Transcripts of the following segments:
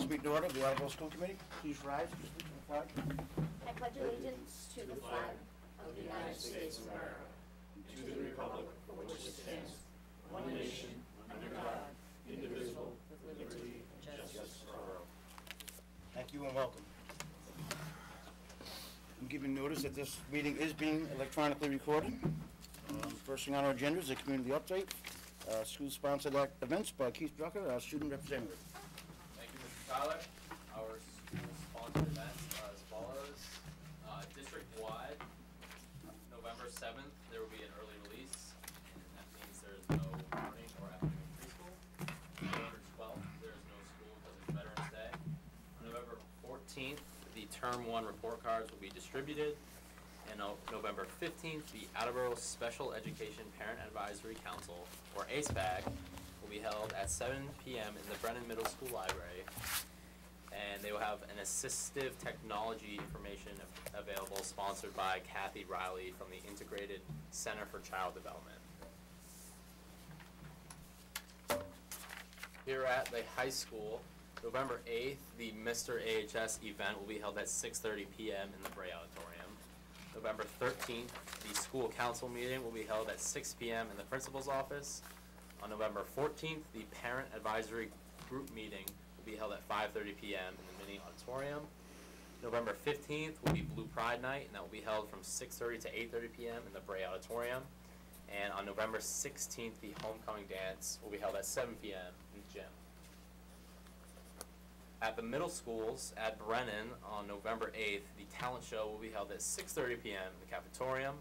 Meet in order of the Attleboro School Committee. Please rise and salute the flag. I pledge allegiance to the flag of the United States of America and to the republic for which it stands, one nation, under God, indivisible, with liberty and justice for all. Thank you and welcome. I'm giving notice that this meeting is being electronically recorded. First thing on our agenda is a community update. School-sponsored events by Keith Drucker, our student representative. Thank you, Mr. Tyler. Our school-sponsored events are as follows. District-wide, November 7th, there will be an early release, and that means there is no morning or afternoon preschool. November 12th, there is no school because it's Veterans Day. On November 14th, the Term 1 report cards will be distributed. And on November 15th, the Attleboro Special Education Parent Advisory Council, or ASPAC, will be held at 7 p.m. in the Brennan Middle School Library. And they will have an assistive technology information available, sponsored by Kathy Riley from the Integrated Center for Child Development. Here at the high school, November 8th, the Mr. AHS event will be held at 6:30 p.m. in the Bray Auditorium. November 13th, the school council meeting will be held at 6 p.m. in the principal's office. On November 14th, the parent advisory group meeting will be held at 5:30 p.m. in the mini auditorium. November 15th will be Blue Pride Night, and that will be held from 6:30 to 8:30 p.m. in the Bray Auditorium. And on November 16th, the homecoming dance will be held at 7 p.m. in the gym. At the middle schools, at Brennan, on November 8th, the talent show will be held at 6:30 p.m. in the cafetorium.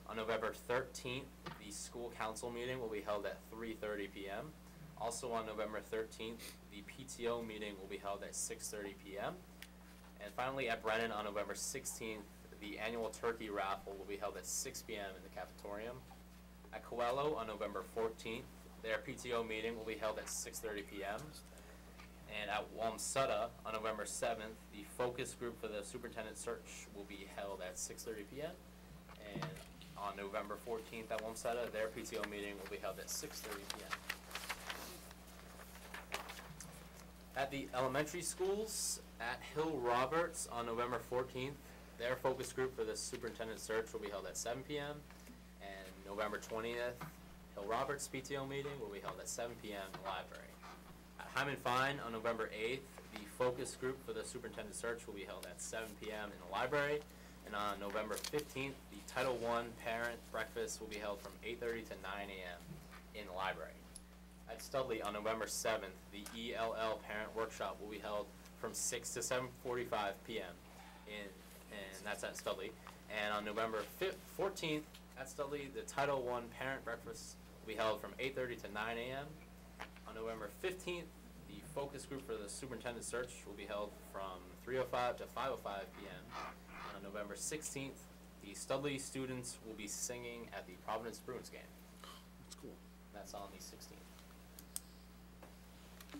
On November 13th, the school council meeting will be held at 3:30 p.m. Also on November 13th, the PTO meeting will be held at 6:30 p.m. And finally, at Brennan, on November 16th, the annual turkey raffle will be held at 6 p.m. in the cafetorium. At Coelho, on November 14th, their PTO meeting will be held at 6:30 p.m. And at Wamsutta, on November 7th, the focus group for the superintendent search will be held at 6:30 p.m. And on November 14th at Wamsutta, their PTO meeting will be held at 6:30 p.m. At the elementary schools, at Hill Roberts, on November 14th, their focus group for the superintendent search will be held at 7 p.m. And November 20th, Hill Roberts' PTO meeting will be held at 7 p.m. in the library. At Hyman Fine, on November 8th, the focus group for the superintendent search will be held at 7 p.m. in the library. And on November 15th, the Title I parent breakfast will be held from 8:30 to 9 a.m. in the library. At Studley, on November 7th, the ELL parent workshop will be held from 6 to 7:45 p.m. and that's at Studley. And on November 14th, at Studley, the Title I parent breakfast will be held from 8:30 to 9 a.m. On November 15th, the focus group for the superintendent search will be held from 3:05 to 5:05 p.m. And on November 16th, the Studley students will be singing at the Providence Bruins game. That's cool. That's on the 16th.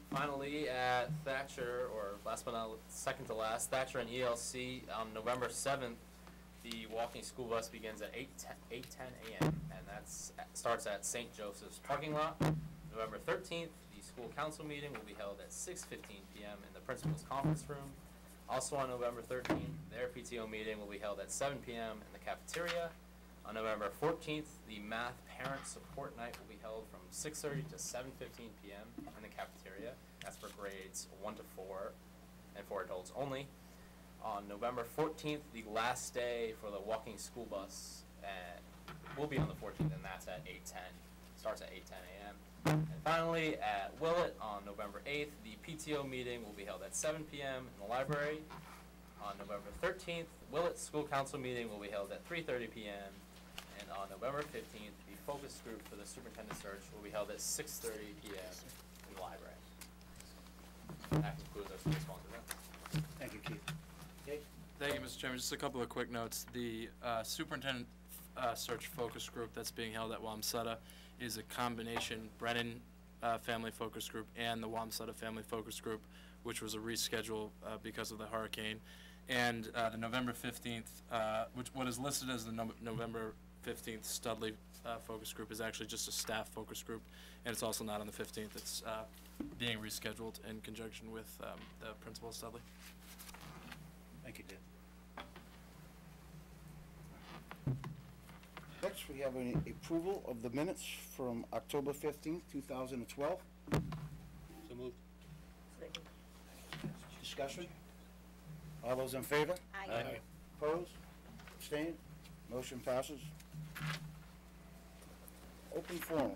Finally, at Thatcher, or last but not second to last, Thatcher and ELC, on November 7th, the walking school bus begins at 8:10 a.m. and that starts at St. Joseph's parking lot. November 13th, the school council meeting will be held at 6:15 p.m. in the principal's conference room. Also on November 13th, their PTO meeting will be held at 7 p.m. in the cafeteria. On November 14th, the math parent support night will be held from 6:30 to 7:15 p.m. in the cafeteria. That's for grades 1 to 4 and 4 adults only. On November 14th, the last day for the walking school bus will be on the 14th, and that's at 8:10. Starts at 8:10 a.m. And finally, at Willett, on November 8th, the PTO meeting will be held at 7 p.m. in the library. On November 13th, Willett School Council meeting will be held at 3:30 p.m. And on November 15th, the focus group for the superintendent search will be held at 6:30 p.m. in the library. That concludes our school-sponsored event. Thank you, Keith. Okay. Thank you, Mr. Chairman. Just a couple of quick notes. The superintendent search focus group that's being held at Wamsutta is a combination Brennan family focus group and the Wamsutta family focus group, which was a reschedule because of the hurricane. And the November 15th, what is listed as the November 15th Studley focus group is actually just a staff focus group, and it's also not on the 15th. It's being rescheduled in conjunction with the principal of Studley. Thank you, Dan. Next, we have an approval of the minutes from October 15th, 2012. So moved. Second. Discussion? All those in favor? Aye. Opposed? Abstained? Motion passes. Open forum.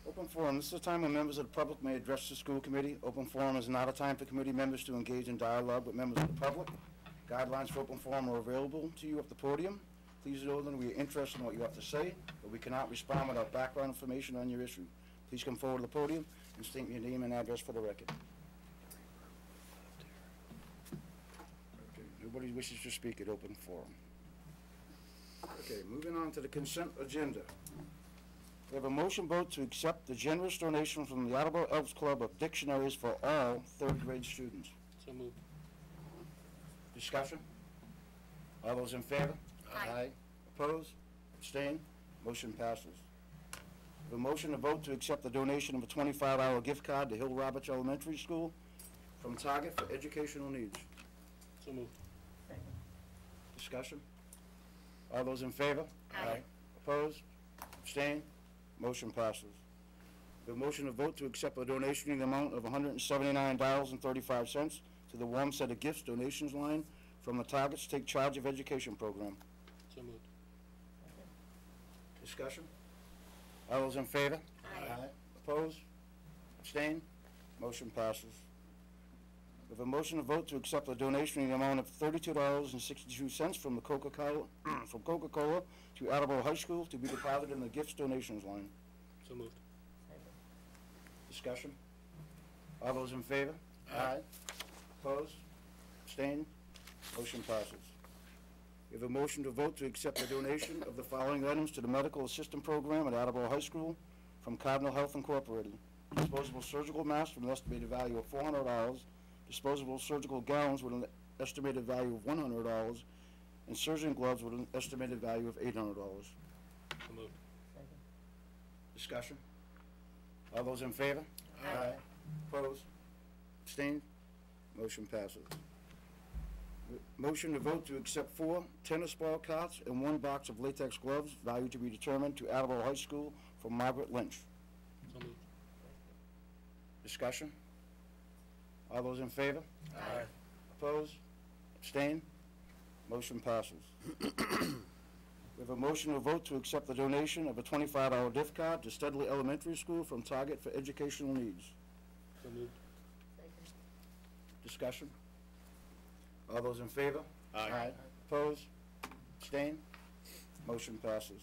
Open forum, this is a time when members of the public may address the school committee. Open forum is not a time for committee members to engage in dialogue with members of the public. Guidelines for open forum are available to you at the podium. Please know that we are interested in what you have to say, but we cannot respond without background information on your issue. Please come forward to the podium and state your name and address for the record. Okay, nobody wishes to speak at open forum. Okay, moving on to the consent agenda. We have a motion vote to accept the generous donation from the Attleboro Elks Club of dictionaries for all third grade students. So moved. Discussion? All those in favor? Aye. Opposed? Abstained? Motion passes. We have a motion to vote to accept the donation of a $25 gift card to Hill Roberts Elementary School from Target for educational needs. So moved. Discussion? All those in favor? Aye. Opposed? Abstained? Motion passes. The motion to vote to accept a donation in the amount of $179.35 to the Warm Set of Gifts donations line from the Target's Take Charge of Education program. So moved. Discussion? All those in favor? Aye. Opposed? Abstained? Motion passes. We have a motion to vote to accept a donation in the amount of $32.62 from the Coca-Cola to Attleboro High School to be deposited in the gifts donations line. So moved. Discussion? All those in favor? Aye. Opposed? Abstained? Motion passes. We have a motion to vote to accept the donation of the following items to the Medical Assistant Program at Attleboro High School from Cardinal Health Incorporated. Disposable surgical masks with an estimated value of $400, disposable surgical gowns with an estimated value of $100, and surgeon gloves with an estimated value of $800. So moved. Discussion? All those in favor? Aye. Opposed? Abstained? Motion passes. Motion to vote to accept 4 tennis ball carts and 1 box of latex gloves, value to be determined, to Attleboro High School from Margaret Lynch. So moved. Discussion? All those in favor? Aye. Opposed? Abstained? Motion passes. We have a motion to vote to accept the donation of a $25 gift card to Studley Elementary School from Target for educational needs. So moved. Discussion? All those in favor? Aye. Opposed? Abstained? Motion passes.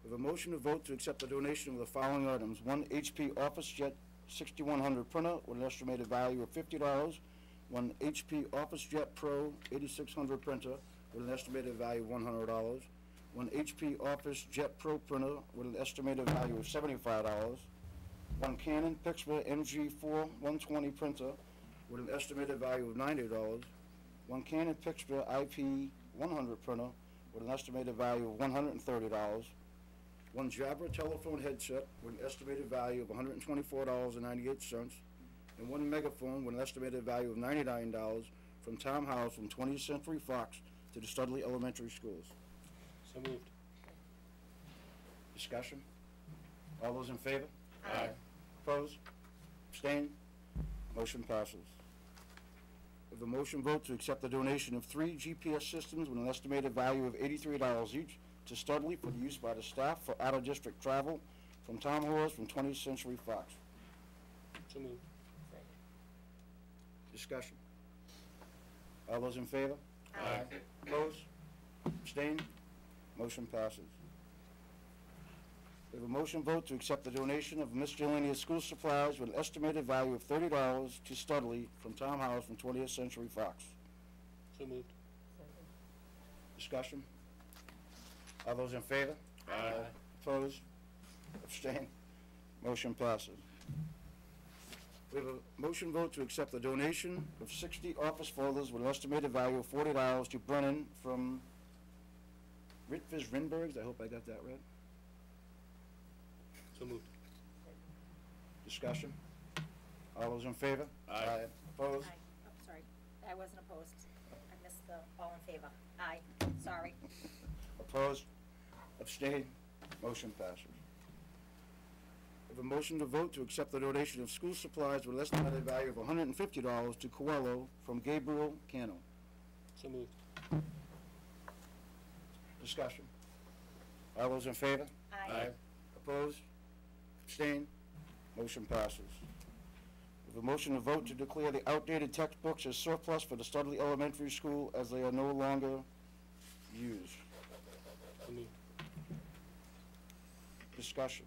We have a motion to vote to accept the donation of the following items: 1 HP OfficeJet 6100 printer with an estimated value of $50, 1 HP OfficeJet Pro 8600 printer with an estimated value of $100, 1 HP OfficeJet Pro printer with an estimated value of $75, 1 Canon Pixma MG4120 printer with an estimated value of $90, 1 Canon Pixma IP100 printer with an estimated value of $130, 1 Jabra telephone headset with an estimated value of $124.98, and 1 megaphone with an estimated value of $99 from Tom House from 20th Century Fox to the Studley Elementary Schools. So moved. Discussion? All those in favor? Aye. Opposed? Abstained? Motion passes. We have a motion vote to accept the donation of 3 GPS systems with an estimated value of $83 each to Studley for the use by the staff for out-of-district travel from Tom Hoare from 20th Century Fox. So moved. Discussion? All those in favor? Aye. Opposed? Abstained? Motion passes. We have a motion vote to accept the donation of miscellaneous school supplies with an estimated value of $30 to Studley from Tom House from 20th Century Fox. So moved. Discussion? All those in favor? Aye. Opposed? Abstained? Motion passes. We have a motion vote to accept the donation of 60 office folders with an estimated value of $40 to Brennan from Ritviz Rinbergs, I hope I got that right. So moved. Discussion? All those in favor? Aye. Opposed? Aye. Oh, sorry, I wasn't opposed. I missed the all in favor. Aye, sorry. Opposed? Abstained? Motion passes. We have a motion to vote to accept the donation of school supplies with an estimated value of $150 to Coelho from Gabriel Cano. So moved. Discussion? All those in favor? Aye. Opposed? Abstained? Motion passes. We have a motion to vote to declare the outdated textbooks as surplus for the Studley Elementary School as they are no longer used. So moved. Discussion?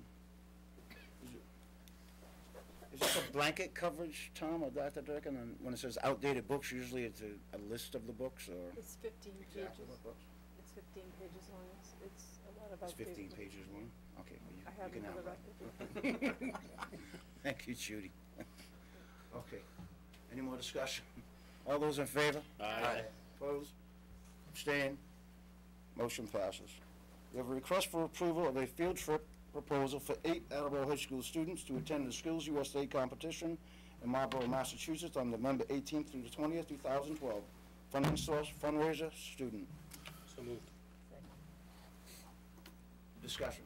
Is this a blanket coverage, Tom, or Dr. Durkin? And when it says outdated books, usually it's a list of the books, or? It's 15 pages. Exactly what books? It's 15 pages long. It's a lot of It's outdated 15 books. pages long? Okay, well, I you have can it have for the that. record. Thank you, Judy. Okay. Any more discussion? All those in favor? Aye. Opposed? Abstained? Motion passes. We have a request for approval of a field trip proposal for 8 Attleboro High School students to attend the Skills USA competition in Marlborough, Massachusetts on November 18th through the 20th, 2012. Funding source, fundraiser, student. So moved. Discussion.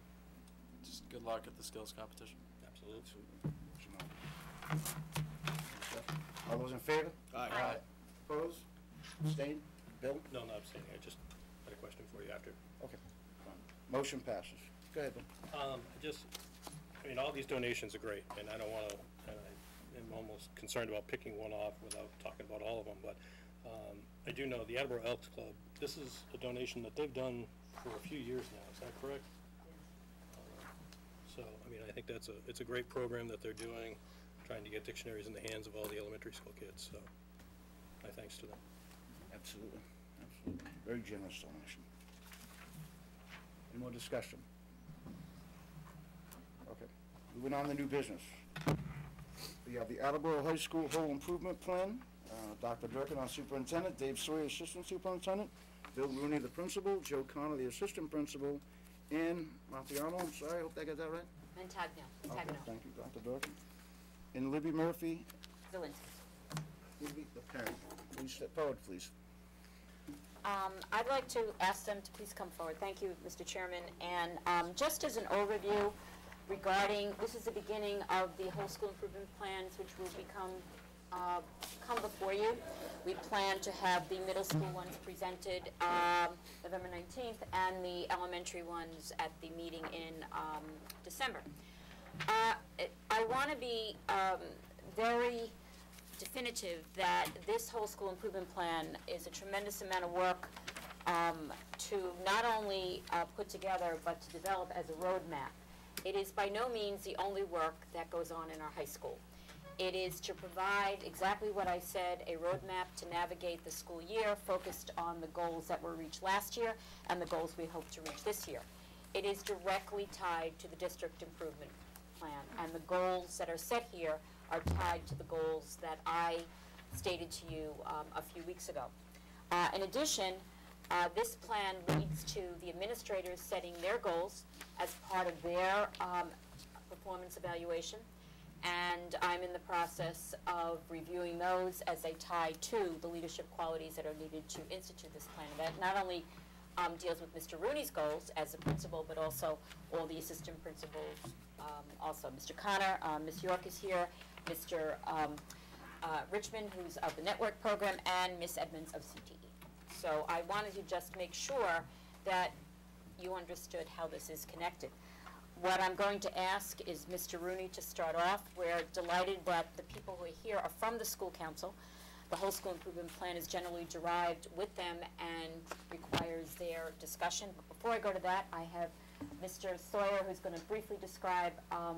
Just good luck at the skills competition. Absolutely. All those in favor? Aye. Opposed? Abstained? Bill? No, not abstaining. I just had a question for you after. Okay. Fine. Motion passes. Go ahead, Bill. I mean, all these donations are great, and I don't want to, I'm almost concerned about picking one off without talking about all of them, but I do know the Attleboro Elks Club, this is a donation that they've done for a few years now, is that correct? So, I mean, I think it's a great program that they're doing, trying to get dictionaries in the hands of all the elementary school kids, so my thanks to them. Absolutely. Absolutely. Very generous donation. Any more discussion? Okay. Moving on to new business. We have the Attleboro High School Whole Improvement Plan. Dr. Durkin, our superintendent, Dave Sawyer, assistant superintendent, Bill Rooney, the principal, Joe Connor, the assistant principal, and Martiano, I'm sorry, I hope I got that right. Montagno. Okay, thank you, Dr. Durkin. And Libby Murphy, Zelensky. Libby, the parent. Please step forward, please. I'd like to ask them to please come forward. Thank you, Mr. Chairman. And just as an overview regarding, this is the beginning of the whole school improvement plans, which will come before you. We plan to have the middle school ones presented November 19th and the elementary ones at the meeting in December. I want to be very definitive that this whole school improvement plan is a tremendous amount of work to not only put together but to develop as a roadmap. It is by no means the only work that goes on in our high school. It is to provide exactly what I said, a roadmap to navigate the school year focused on the goals that were reached last year and the goals we hope to reach this year. It is directly tied to the district improvement plan, and the goals that are set here are tied to the goals that I stated to you a few weeks ago. In addition, this plan leads to the administrators setting their goals as part of their performance evaluation, and I'm in the process of reviewing those as they tie to the leadership qualities that are needed to institute this plan. That not only deals with Mr. Rooney's goals as a principal, but also all the assistant principals, also Mr. Connor, Ms. York is here, Mr. Richmond, who's of the network program, and Ms. Edmonds of CTE. So I wanted to just make sure that you understood how this is connected. What I'm going to ask is Mr. Rooney to start off. We're delighted that the people who are here are from the school council. The whole school improvement plan is generally derived with them and requires their discussion. But before I go to that, I have Mr. Sawyer, who's going to briefly describe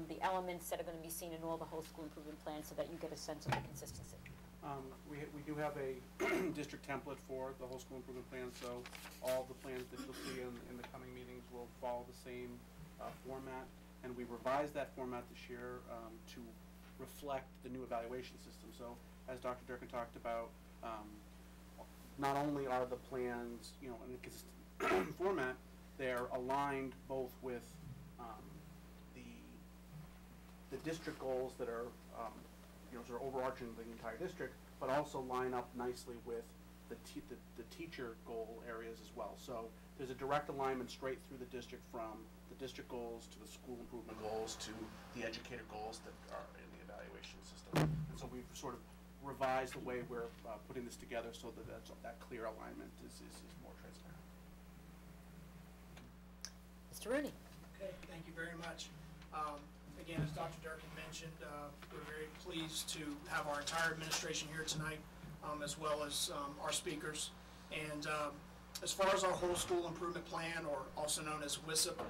the elements that are going to be seen in all the whole school improvement plans so that you get a sense of the consistency. We do have a district template for the whole school improvement plan, so all the plans that you'll see in the coming meetings will follow the same format, and we revised that format this year to reflect the new evaluation system. So as Dr. Durkin talked about, not only are the plans in a consistent format, they're aligned both with the district goals that are sort of overarching the entire district, but also line up nicely with the teacher goal areas as well. So there's a direct alignment straight through the district, from the district goals to the school improvement goals to the educator goals that are in the evaluation system. And so we've sort of revised the way we're putting this together so that that clear alignment is more transparent. Mr. Rooney. Okay, thank you very much. Again, as Dr. Durkin mentioned, we're very pleased to have our entire administration here tonight, as well as our speakers. And as far as our whole school improvement plan, or also known as WISIP,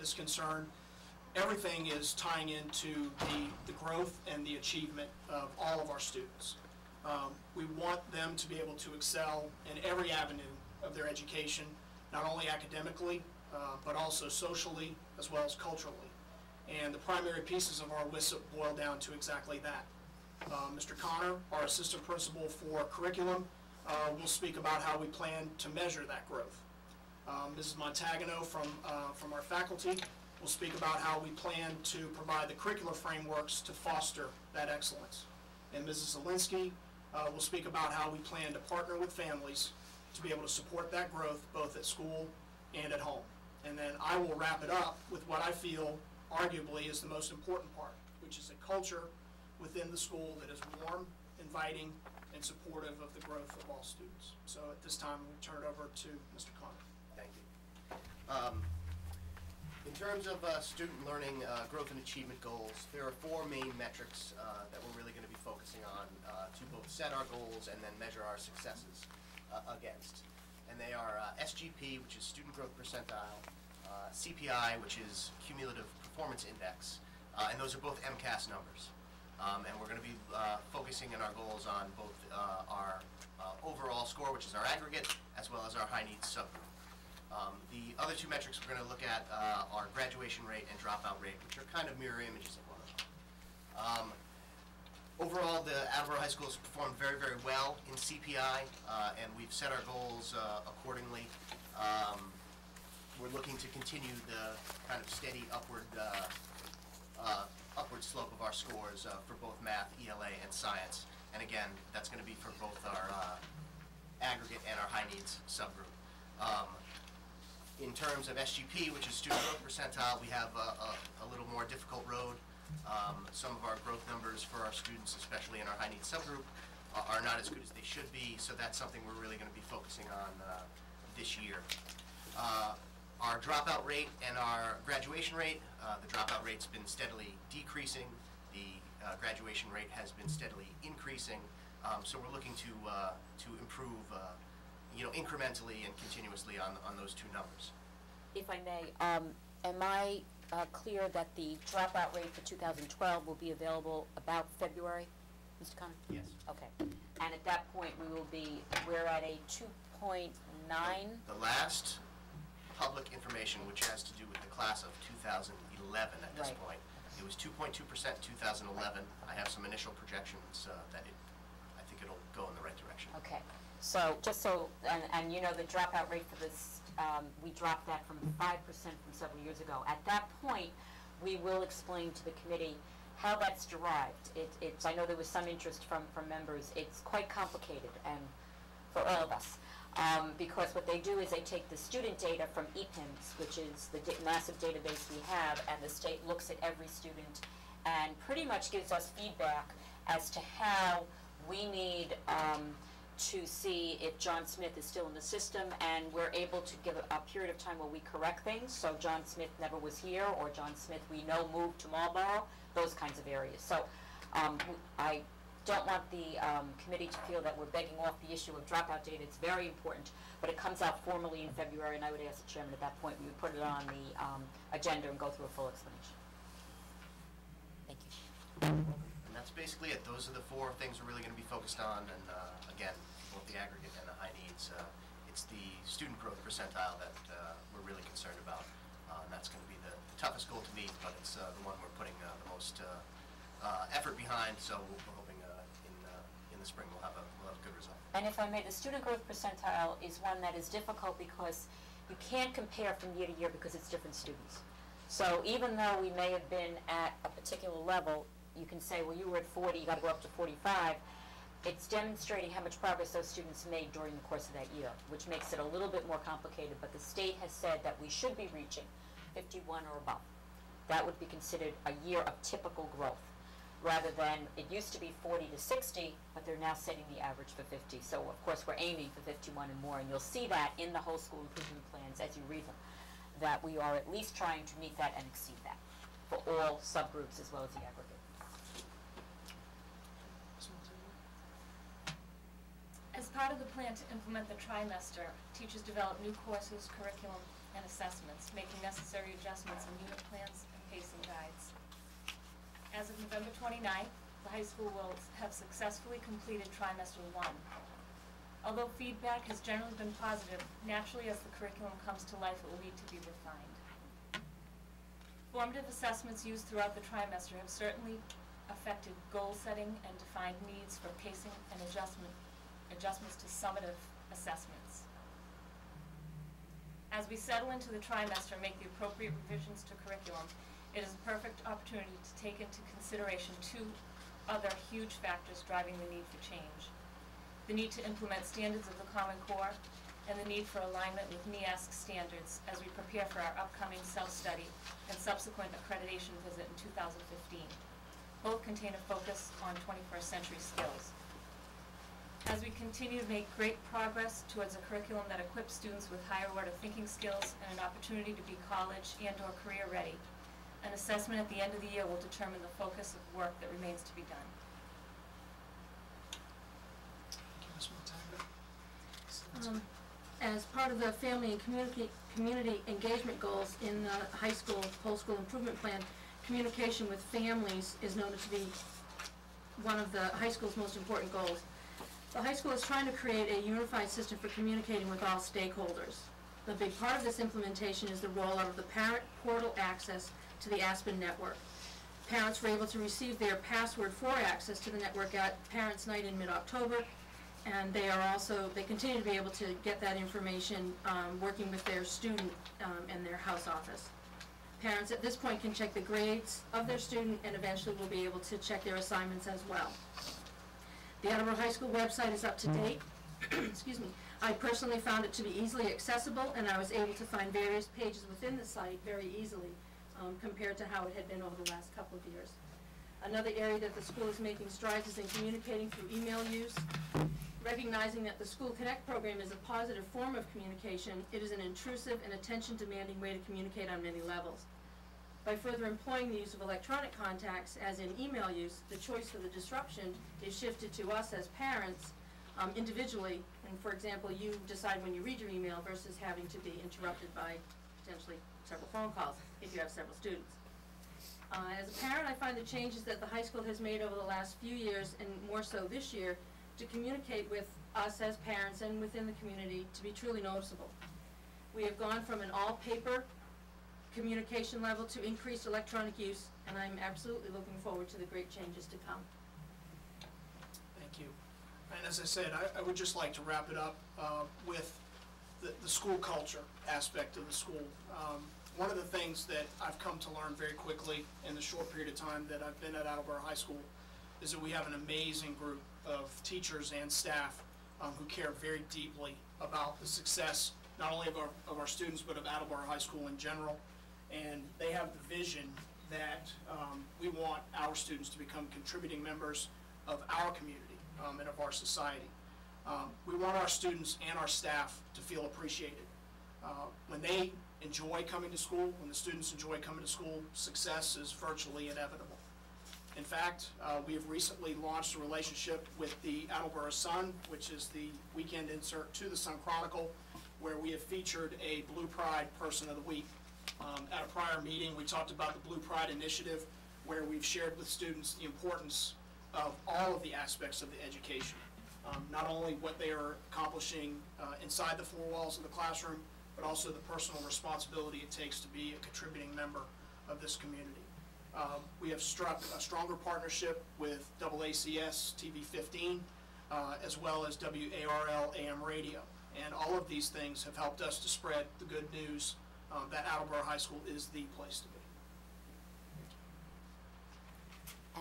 is concerned, everything is tying into the growth and the achievement of all of our students. We want them to be able to excel in every avenue of their education, not only academically, but also socially as well as culturally. And the primary pieces of our WISIP boil down to exactly that. Mr. Connor, our assistant principal for curriculum, will speak about how we plan to measure that growth. Mrs. Montagano from our faculty will speak about how we plan to provide the curricular frameworks to foster that excellence. And Mrs. Zielinski will speak about how we plan to partner with families to be able to support that growth both at school and at home. And then I will wrap it up with what I feel arguably is the most important part, which is a culture within the school that is warm, inviting, and supportive of the growth of all students. So at this time, we'll turn it over to Mr. Connor. Thank you. In terms of student learning growth and achievement goals, there are four main metrics that we're really going to be focusing on to both set our goals and then measure our successes against. And they are SGP, which is student growth percentile, CPI, which is cumulative performance index, and those are both MCAS numbers. And we're going to be focusing in our goals on both our overall score, which is our aggregate, as well as our high needs subgroup. The other two metrics we're going to look at are graduation rate and dropout rate, which are kind of mirror images of one another. Overall, the Attleboro High School has performed very, very well in CPI, and we've set our goals accordingly. We're looking to continue the kind of steady upward slope of our scores for both math, ELA, and science. And again, that's going to be for both our aggregate and our high needs subgroup. In terms of SGP, which is student growth percentile, we have a little more difficult road. Some of our growth numbers for our students, especially in our high needs subgroup, are not as good as they should be, so that's something we're really going to be focusing on this year. Our dropout rate and our graduation rate, the dropout rate's been steadily decreasing. The graduation rate has been steadily increasing. So we're looking to improve, incrementally and continuously on those two numbers. If I may, am I clear that the dropout rate for 2012 will be available about February, Mr. Connor? Yes. Okay. And at that point, we're at a 2.9? The last public information, which has to do with the class of 2011 at this point, it was 2.2% in 2011. I have some initial projections that I think it'll go in the right direction. Okay. So just so, and you know the dropout rate for this, we dropped that from 5% from several years ago. At that point, we will explain to the committee how that's derived. I know there was some interest from members. It's quite complicated, and for all of us. Because what they do is they take the student data from EPIMS, which is the massive database we have, and the state looks at every student and pretty much gives us feedback as to how we need to see if John Smith is still in the system, and we're able to give a period of time where we correct things. So John Smith never was here, or John Smith we know moved to Marlboro, those kinds of areas. So I don't want the committee to feel that we're begging off the issue of dropout data. It's very important, but it comes out formally in February, and I would ask the chairman at that point we would put it on the agenda and go through a full explanation. Thank you. And that's basically it. Those are the four things we're really going to be focused on, and again, both the aggregate and the high needs. It's the student growth percentile that we're really concerned about, and that's going to be the toughest goal to meet, but it's the one we're putting the most effort behind, so we're hoping in the spring we'll have a good result. And if I may, the student growth percentile is one that is difficult because you can't compare from year to year because it's different students. So even though we may have been at a particular level, you can say, well, you were at 40, you got to go up to 45. It's demonstrating how much progress those students made during the course of that year, which makes it a little bit more complicated. But the state has said that we should be reaching 51 or above. That would be considered a year of typical growth, rather than, it used to be 40 to 60, but they're now setting the average for 50. So of course we're aiming for 51 and more, and you'll see that in the whole school improvement plans as you read them, that we are at least trying to meet that and exceed that for all subgroups as well as the aggregate. As part of the plan to implement the trimester, teachers develop new courses, curriculum, and assessments, making necessary adjustments in unit plans and pacing guides. As of November 29th, the high school will have successfully completed trimester 1. Although feedback has generally been positive, naturally as the curriculum comes to life, it will need to be refined. Formative assessments used throughout the trimester have certainly affected goal setting and defined needs for pacing and adjustments to summative assessments. As we settle into the trimester and make the appropriate revisions to curriculum, it is a perfect opportunity to take into consideration two other huge factors driving the need for change: the need to implement standards of the Common Core and the need for alignment with NEASC standards as we prepare for our upcoming self-study and subsequent accreditation visit in 2015. Both contain a focus on 21st century skills. As we continue to make great progress towards a curriculum that equips students with higher order thinking skills and an opportunity to be college and or career ready, an assessment at the end of the year will determine the focus of work that remains to be done. As part of the family and community engagement goals in the high school whole school improvement plan, communication with families is noted to be one of the high school's most important goals. The high school is trying to create a unified system for communicating with all stakeholders. The big part of this implementation is the rollout of the parent portal access to the Aspen network. Parents were able to receive their password for access to the network at Parents' Night in mid-October, and they continue to be able to get that information working with their student and their house office. Parents at this point can check the grades of their student and eventually will be able to check their assignments as well. The Attleboro High School website is up to date. Excuse me. I personally found it to be easily accessible, and I was able to find various pages within the site very easily compared to how it had been over the last couple of years. Another area that the school is making strides is in communicating through email use. Recognizing that the School Connect program is a positive form of communication, it is an intrusive and attention-demanding way to communicate on many levels. By further employing the use of electronic contacts, as in email use, the choice for the disruption is shifted to us as parents individually. And for example, you decide when you read your email versus having to be interrupted by potentially several phone calls if you have several students. As a parent, I find the changes that the high school has made over the last few years, and more so this year, to communicate with us as parents and within the community to be truly noticeable. We have gone from an all-paper communication level to increased electronic use, and I'm absolutely looking forward to the great changes to come. Thank you. And as I said, I would just like to wrap it up with the school culture aspect of the school. One of the things that I've come to learn very quickly in the short period of time that I've been at Attleboro High School is that we have an amazing group of teachers and staff who care very deeply about the success not only of our students but of Attleboro High School in general. And they have the vision that we want our students to become contributing members of our community and of our society. We want our students and our staff to feel appreciated. When they enjoy coming to school, when the students enjoy coming to school, success is virtually inevitable. In fact, we have recently launched a relationship with the Attleboro Sun, which is the weekend insert to the Sun Chronicle, where we have featured a Blue Pride Person of the Week. At a prior meeting, we talked about the Blue Pride Initiative, where we've shared with students the importance of all of the aspects of the education. Not only what they are accomplishing inside the four walls of the classroom, but also the personal responsibility it takes to be a contributing member of this community. We have struck a stronger partnership with AACS TV 15, as well as WARL AM radio. And all of these things have helped us to spread the good news that Attleboro High School is the place to be.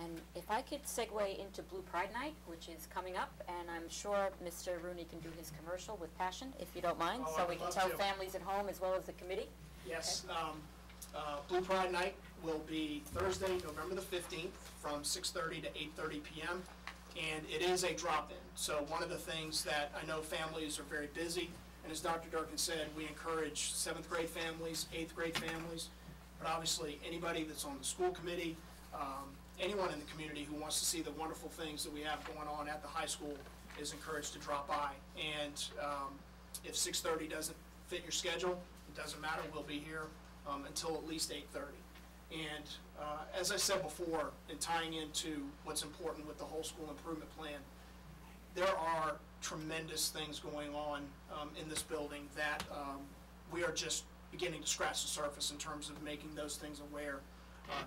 And if I could segue into Blue Pride Night, which is coming up, and I'm sure Mr. Rooney can do his commercial with passion, if you don't mind, Oh, so I we would can love tell to. families at home as well as the committee. Yes, Blue Pride Night will be Thursday, November the 15th, from 6:30 to 8:30 p.m., and it is a drop-in. So one of the things that I know families are very busy, and as Dr. Durkin said, we encourage 7th grade families, 8th grade families, but obviously anybody that's on the school committee, anyone in the community who wants to see the wonderful things that we have going on at the high school is encouraged to drop by. And if 6:30 doesn't fit your schedule, it doesn't matter, we'll be here until at least 8:30. And as I said before, in tying into what's important with the whole school improvement plan, there are tremendous things going on in this building that we are just beginning to scratch the surface in terms of making those things aware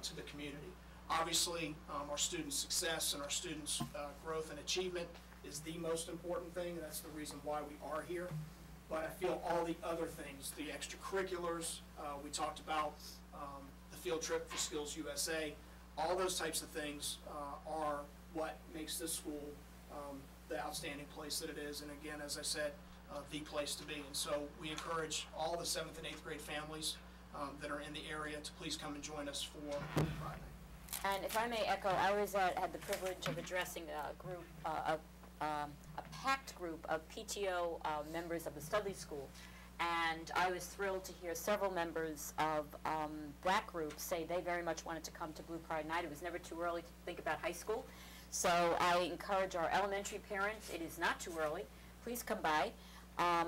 to the community. Obviously, our students' success and our students' growth and achievement is the most important thing, and that's the reason why we are here. But I feel all the other things, the extracurriculars, we talked about the field trip for Skills USA, all those types of things are what makes this school the outstanding place that it is, and again, as I said, the place to be. And so we encourage all the 7th and 8th grade families that are in the area to please come and join us for Blue Pride Night. And if I may echo, I was had the privilege of addressing a group, a packed group of PTO members of the Studley School, and I was thrilled to hear several members of that group say they very much wanted to come to Blue Pride Night. It was never too early to think about high school, so I encourage our elementary parents, it is not too early, please come by.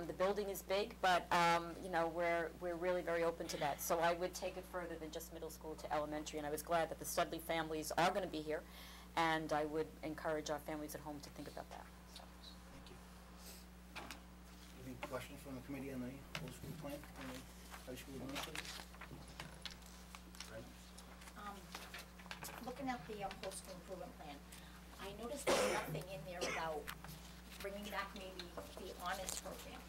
The building is big, but you know, we're really very open to that. So I would take it further than just middle school to elementary, and I was glad that the Studley families are going to be here, and I would encourage our families at home to think about that. So. Thank you. Any questions from the committee on the whole school plan, on the high school administration? Right. Looking at the whole school improvement plan, I noticed there's nothing in there about bringing back maybe the honors program.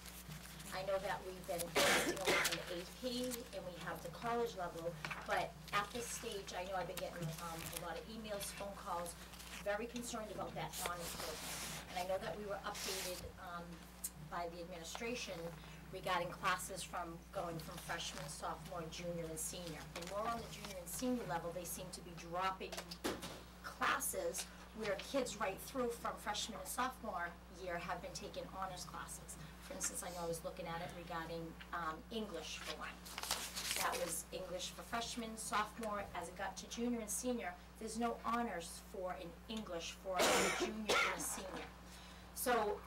I know that we've been investing a lot in AP and we have the college level, but at this stage, I know I've been getting a lot of emails, phone calls, very concerned about that honors program. And I know that we were updated by the administration regarding classes from going from freshman, sophomore, junior, and senior. And more on the junior and senior level, they seem to be dropping classes where kids right through from freshman to sophomore year have been taking honors classes. For instance, I know I was looking at it regarding English for one. That was English for freshman, sophomore. As it got to junior and senior, there's no honors for an English for a junior and a senior. So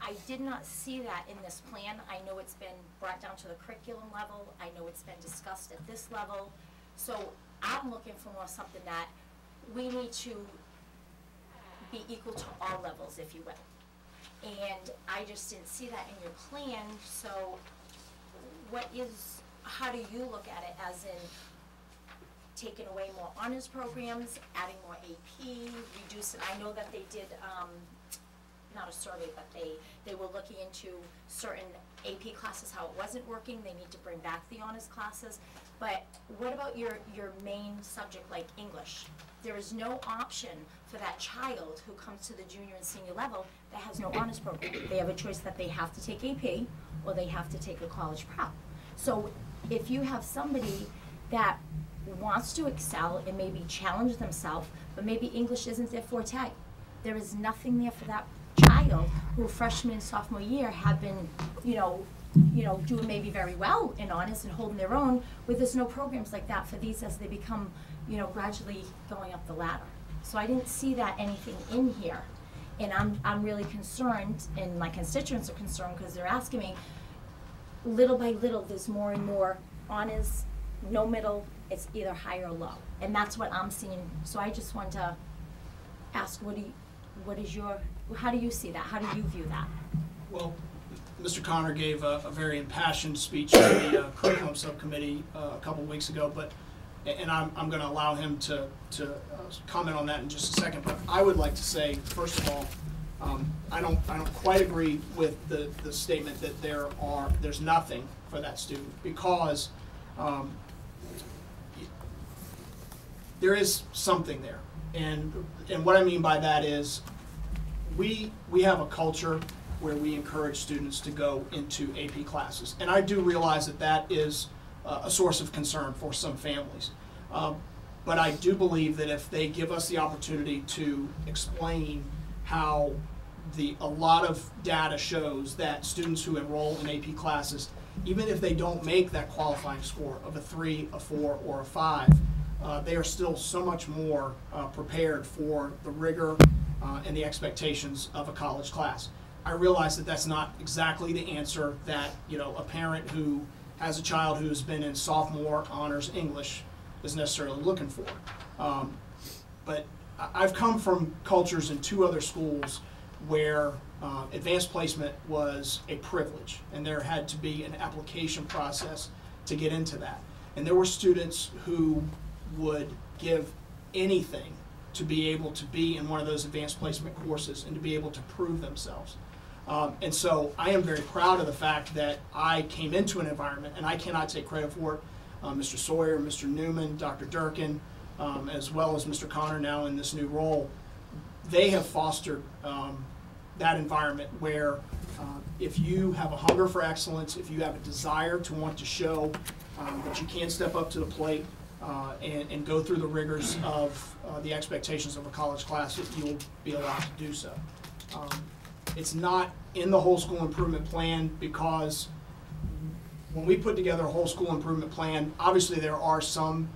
I did not see that in this plan. I know it's been brought down to the curriculum level. I know it's been discussed at this level. So I'm looking for more something that we need to be equal to all levels, if you will. And I just didn't see that in your plan, so how do you look at it, as in taking away more honors programs, adding more AP, reducing, I know that they did, not a survey, but they were looking into certain AP classes, how it wasn't working, they need to bring back the honors classes. But what about your main subject like English? There is no option for that child who comes to the junior and senior level that has no honors program. They have a choice that they have to take AP or they have to take a college prep. So if you have somebody that wants to excel and maybe challenge themselves, but maybe English isn't their forte, there is nothing there for that child who freshman and sophomore year have been, doing maybe very well in honors and holding their own, where there's no programs like that for these as they become, gradually going up the ladder. So I didn't see that anything in here. And I'm really concerned, and my constituents are concerned, because they're asking me, little by little, there's more and more honors, no middle, it's either high or low. And that's what I'm seeing. So I just want to ask, how do you see that? How do you view that? Well, Mr. Connor gave a very impassioned speech to the curriculum subcommittee a couple weeks ago, and I'm going to allow him to comment on that in just a second. But I would like to say, first of all, I don't quite agree with the statement that there's nothing for that student, because there is something there. And what I mean by that is we have a culture where we encourage students to go into AP classes. And I do realize that that is a source of concern for some families. But I do believe that if they give us the opportunity to explain how a lot of data shows that students who enroll in AP classes, even if they don't make that qualifying score of a 3, a 4, or a 5, they are still so much more prepared for the rigor and the expectations of a college class. I realize that that's not exactly the answer that, you know, a parent who has a child who's been in sophomore honors English is necessarily looking for. But I've come from cultures in 2 other schools where advanced placement was a privilege, and there had to be an application process to get into that. And there were students who would give anything to be able to be in one of those advanced placement courses and to be able to prove themselves. And so I am very proud of the fact that I came into an environment, and I cannot take credit for it. Mr. Sawyer, Mr. Newman, Dr. Durkin, as well as Mr. Connor now in this new role, they have fostered that environment where if you have a hunger for excellence, if you have a desire to want to show that you can step up to the plate and go through the rigors of the expectations of a college class, you'll be allowed to do so. It's not in the whole school improvement plan, because when we put together a whole school improvement plan, obviously there are some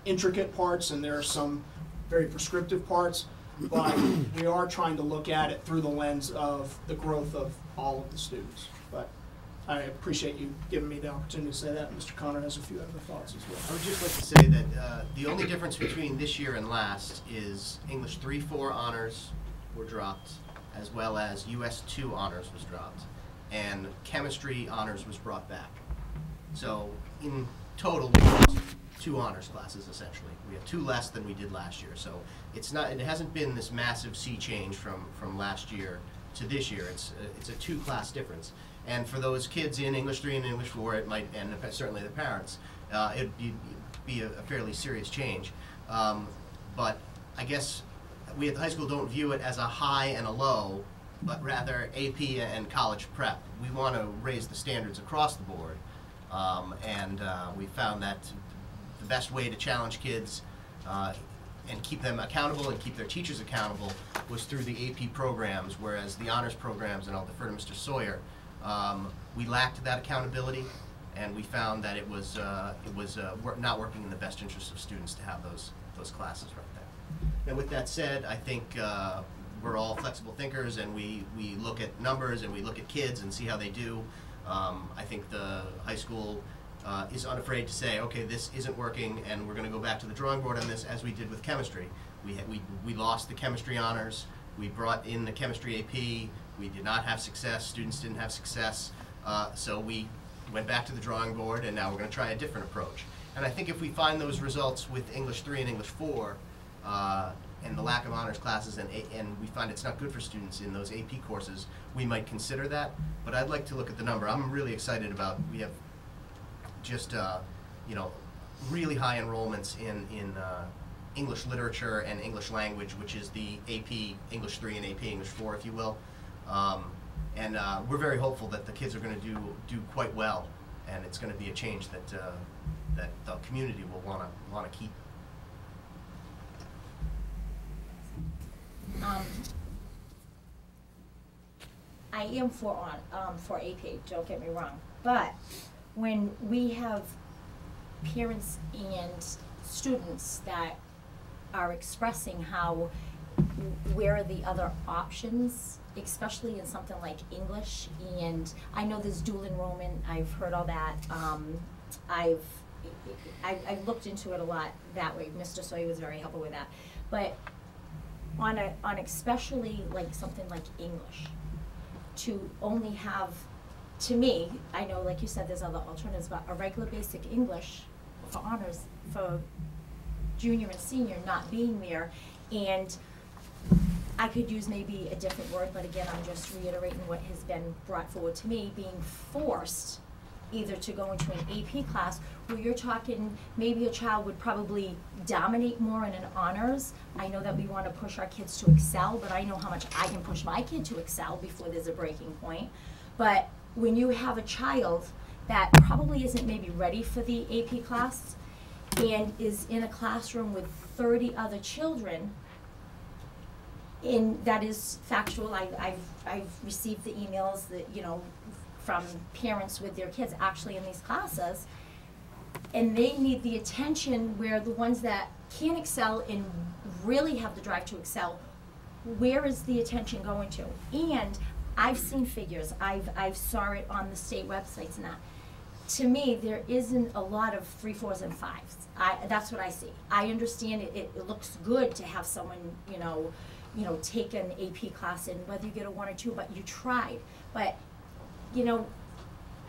intricate parts and there are some very prescriptive parts, but we are trying to look at it through the lens of the growth of all of the students. But I appreciate you giving me the opportunity to say that. Mr. Connor has a few other thoughts as well. I would just like to say that the only difference between this year and last is English 3-4 honors were dropped, as well as US 2 honors was dropped, and chemistry honors was brought back. So in total, we lost 2 honors classes essentially. We have 2 less than we did last year. So it hasn't been this massive sea change from last year to this year. It's a 2-class difference. And for those kids in English 3 and English 4, it might, and certainly the parents, it'd be a fairly serious change. But I guess we at the high school don't view it as a high and a low, but rather AP and college prep. We want to raise the standards across the board. We found that the best way to challenge kids and keep them accountable and keep their teachers accountable was through the AP programs, whereas the honors programs, and I'll defer to Mr. Sawyer, we lacked that accountability, and we found that it was not working in the best interest of students to have those classes right there. And with that said, I think we're all flexible thinkers, and we look at numbers and we look at kids and see how they do. I think the high school is unafraid to say, okay, this isn't working, and we're going to go back to the drawing board on this, as we did with chemistry. We lost the chemistry honors. We brought in the chemistry AP. We did not have success. Students didn't have success. So we went back to the drawing board, and now we're going to try a different approach. And I think if we find those results with English 3 and English 4, and the lack of honors classes, and we find it's not good for students in those AP courses, we might consider that. But I'd like to look at the number. I'm really excited about, we have just, really high enrollments in English literature and English language, which is the AP English 3 and AP English 4, if you will. We're very hopeful that the kids are going to do quite well, and it's going to be a change that the community will want to keep. I am for AP, don't get me wrong, but when we have parents and students that are expressing where are the other options, especially in something like English, and I know there's dual enrollment, I've heard all that, I've looked into it a lot that way. Mr. Sawyer was very helpful with that, but on especially like something like English, to only have, to me, I know like you said there's other alternatives, but a regular basic English for honors for junior and senior not being there, and I could use maybe a different word, but again, I'm just reiterating what has been brought forward to me, being forced either to go into an AP class where you're talking, maybe a child would probably dominate more in an honors. I know that we want to push our kids to excel, but I know how much I can push my kid to excel before there's a breaking point. But when you have a child that probably isn't maybe ready for the AP class and is in a classroom with 30 other children, and that is factual, I've received the emails that, you know, from parents with their kids actually in these classes, and they need the attention where the ones that can excel and really have the drive to excel, where is the attention going to? And I've seen figures, I've saw it on the state websites and that. To me, there isn't a lot of 3, 4s, and 5s. That's what I see. I understand it looks good to have someone, you know, take an AP class, and whether you get a 1 or 2, but you tried. But, you know,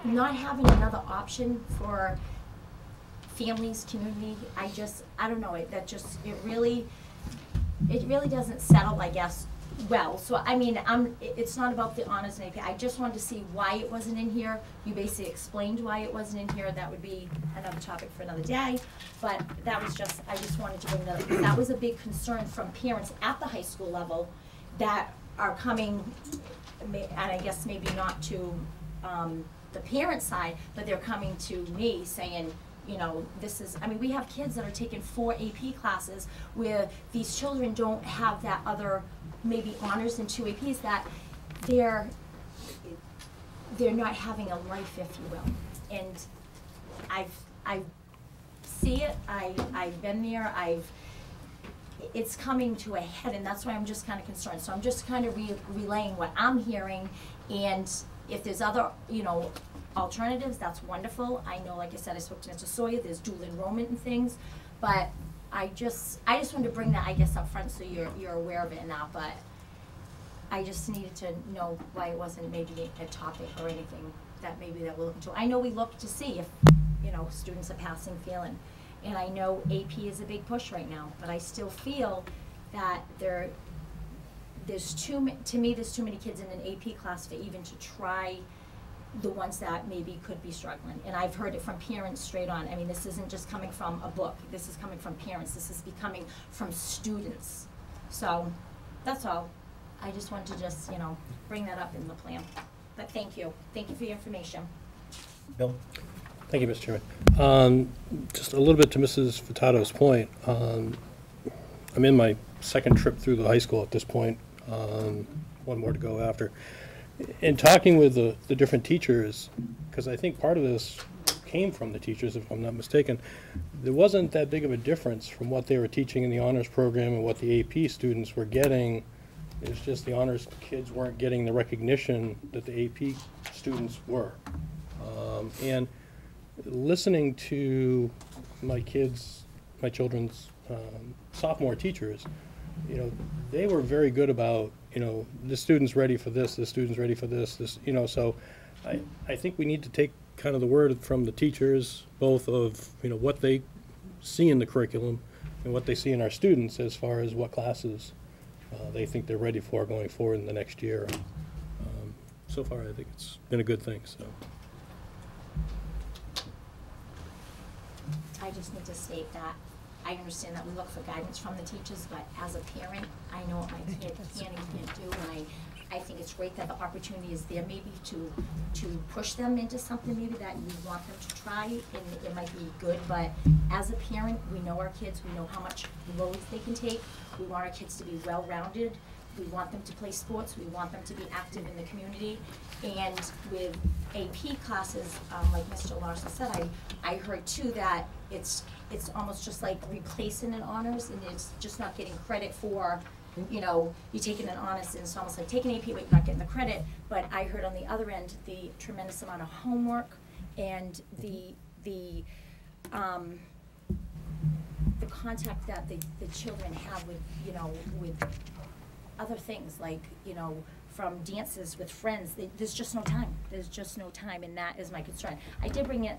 not having another option for families, community, I don't know, it really doesn't settle, I guess, well. So, I mean, it's not about the honors and AP. I just wanted to see why it wasn't in here. You basically explained why it wasn't in here. That would be another topic for another day. But that was just, I just wanted to bring that up, because that was a big concern from parents at the high school level that are coming, and I guess maybe not to the parent side, but they're coming to me saying, you know, this is, I mean, we have kids that are taking 4 AP classes where these children don't have that other, maybe honors and 2 APs, that they're not having a life, if you will. And I see it, I've been there, it's coming to a head, and that's why I'm just kind of concerned. So I'm just kind of relaying what I'm hearing, and if there's other, you know, alternatives, that's wonderful. I know, like I said, I spoke to Mr. Sawyer, there's dual enrollment and things, but I just wanted to bring that, I guess, up front so you're aware of it now, but I just needed to know why it wasn't maybe a topic or anything that maybe that we're looking to. I know we look to see if, you know, students are passing, failing, and I know AP is a big push right now, but I still feel that there's too many kids in an AP class for even to try the ones that maybe could be struggling. And I've heard it from parents straight on. I mean, this isn't just coming from a book. This is coming from parents. This is coming from students. So that's all. I just wanted to just, you know, bring that up in the plan. But thank you. Thank you for your information. Bill? Thank you, Mr. Chairman. Just a little bit to Mrs. Furtado's point. I'm in my second trip through the high school at this point. One more to go after. In talking with the different teachers, because I think part of this came from the teachers, if I'm not mistaken, there wasn't that big of a difference from what they were teaching in the honors program and what the AP students were getting. It's just the honors kids weren't getting the recognition that the AP students were. And listening to my children's sophomore teachers, you know, they were very good about, you know, the student's ready for this, the student's ready for this, you know, so I think we need to take kind of the word from the teachers, both of, you know, what they see in the curriculum and what they see in our students as far as what classes they think they're ready for going forward in the next year. So far, I think it's been a good thing, so. I just need to state that I understand that we look for guidance from the teachers, but as a parent, I know what my kid can and can't do, and I think it's great that the opportunity is there maybe to push them into something maybe that you want them to try, and it might be good, but as a parent, we know our kids, we know how much loads they can take, we want our kids to be well-rounded, we want them to play sports, we want them to be active in the community, and with AP classes, like Mr. Larson said, I heard too that it's almost just like replacing an honors, and it's just not getting credit for, you know, you're taking an honors, and it's almost like taking AP, but you're not getting the credit. But I heard on the other end the tremendous amount of homework and the contact that the children have with, you know, with other things, like, you know, from dances with friends. There's just no time. There's just no time, and that is my concern. I did bring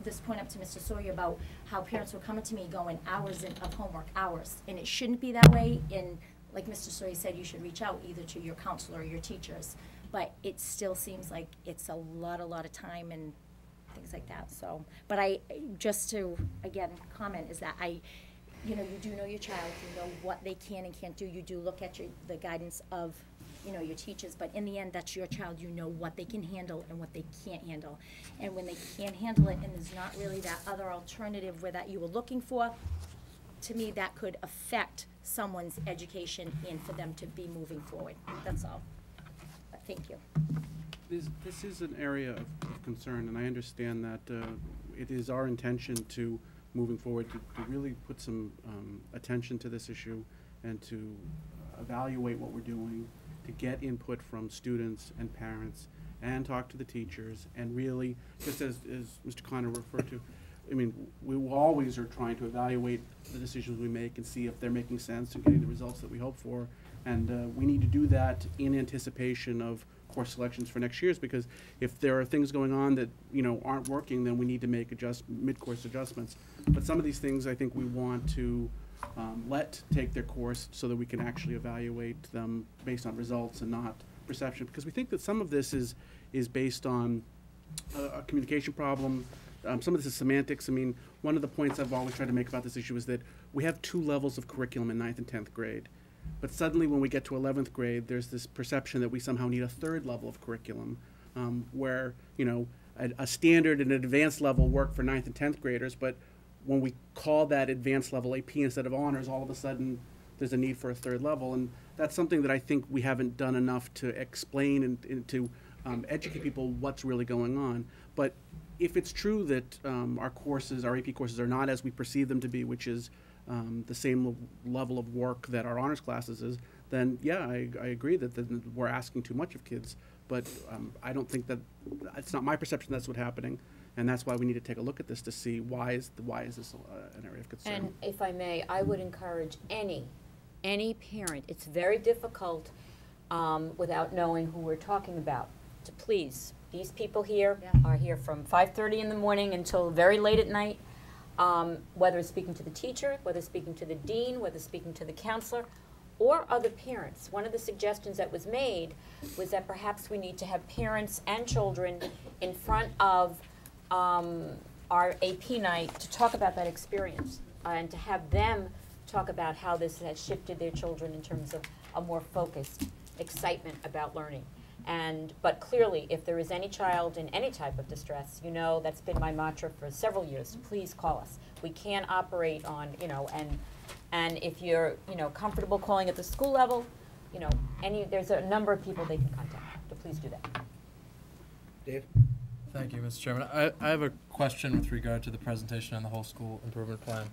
this point up to Mr. Sawyer about how parents were coming to me going hours of homework, hours, and it shouldn't be that way. And like Mr. Sawyer said, you should reach out either to your counselor or your teachers. But it still seems like it's a lot of time and things like that, so. But just to, again, comment is that you do know your child, you know what they can and can't do. You do look at the guidance of, your teachers, but in the end, that's your child. You know what they can handle and what they can't handle. And when they can't handle it and there's not really that other alternative that you were looking for, to me, that could affect someone's education and for them to be moving forward. That's all. But thank you. This is an area of concern, and I understand that it is our intention to, moving forward, to really put some attention to this issue and to evaluate what we're doing, to get input from students and parents, and talk to the teachers, and really, just as Mr. Connor referred to, I mean, we always are trying to evaluate the decisions we make and see if they're making sense and getting the results that we hope for. And we need to do that in anticipation of course selections for next year's, because if there are things going on that aren't working, then we need to make mid-course adjustments. But some of these things I think we want to let take their course so that we can actually evaluate them based on results and not perception, because we think that some of this is based on a communication problem. Some of this is semantics. I mean, one of the points I've always tried to make about this issue is that we have 2 levels of curriculum in 9th and 10th grade. But suddenly when we get to 11th grade, there's this perception that we somehow need a 3rd level of curriculum, where, a standard and an advanced level work for 9th and 10th graders, but when we call that advanced level AP instead of honors, all of a sudden there's a need for a 3rd level. And that's something that I think we haven't done enough to explain and to educate people what's really going on. But if it's true that our AP courses are not as we perceive them to be, which is the same level of work that our honors classes is, then yeah, I agree that we're asking too much of kids. But I don't think that, it's not my perception that's what's happening, and that's why we need to take a look at this to see why is this an area of concern. And if I may, I would encourage any parent, it's very difficult without knowing who we're talking about, to please, these people here are here from 5:30 in the morning until very late at night, whether it's speaking to the teacher, whether it's speaking to the dean, whether it's speaking to the counselor, or other parents. One of the suggestions that was made was that perhaps we need to have parents and children in front of our AP night to talk about that experience, and to have them talk about how this has shifted their children in terms of a more focused excitement about learning. But clearly, if there is any child in any type of distress, that's been my mantra for several years, please call us. We can operate on, and if you're, comfortable calling at the school level, there's a number of people they can contact, so please do that. Dave? Thank you, Mr. Chairman. I have a question with regard to the presentation on the whole school improvement plan.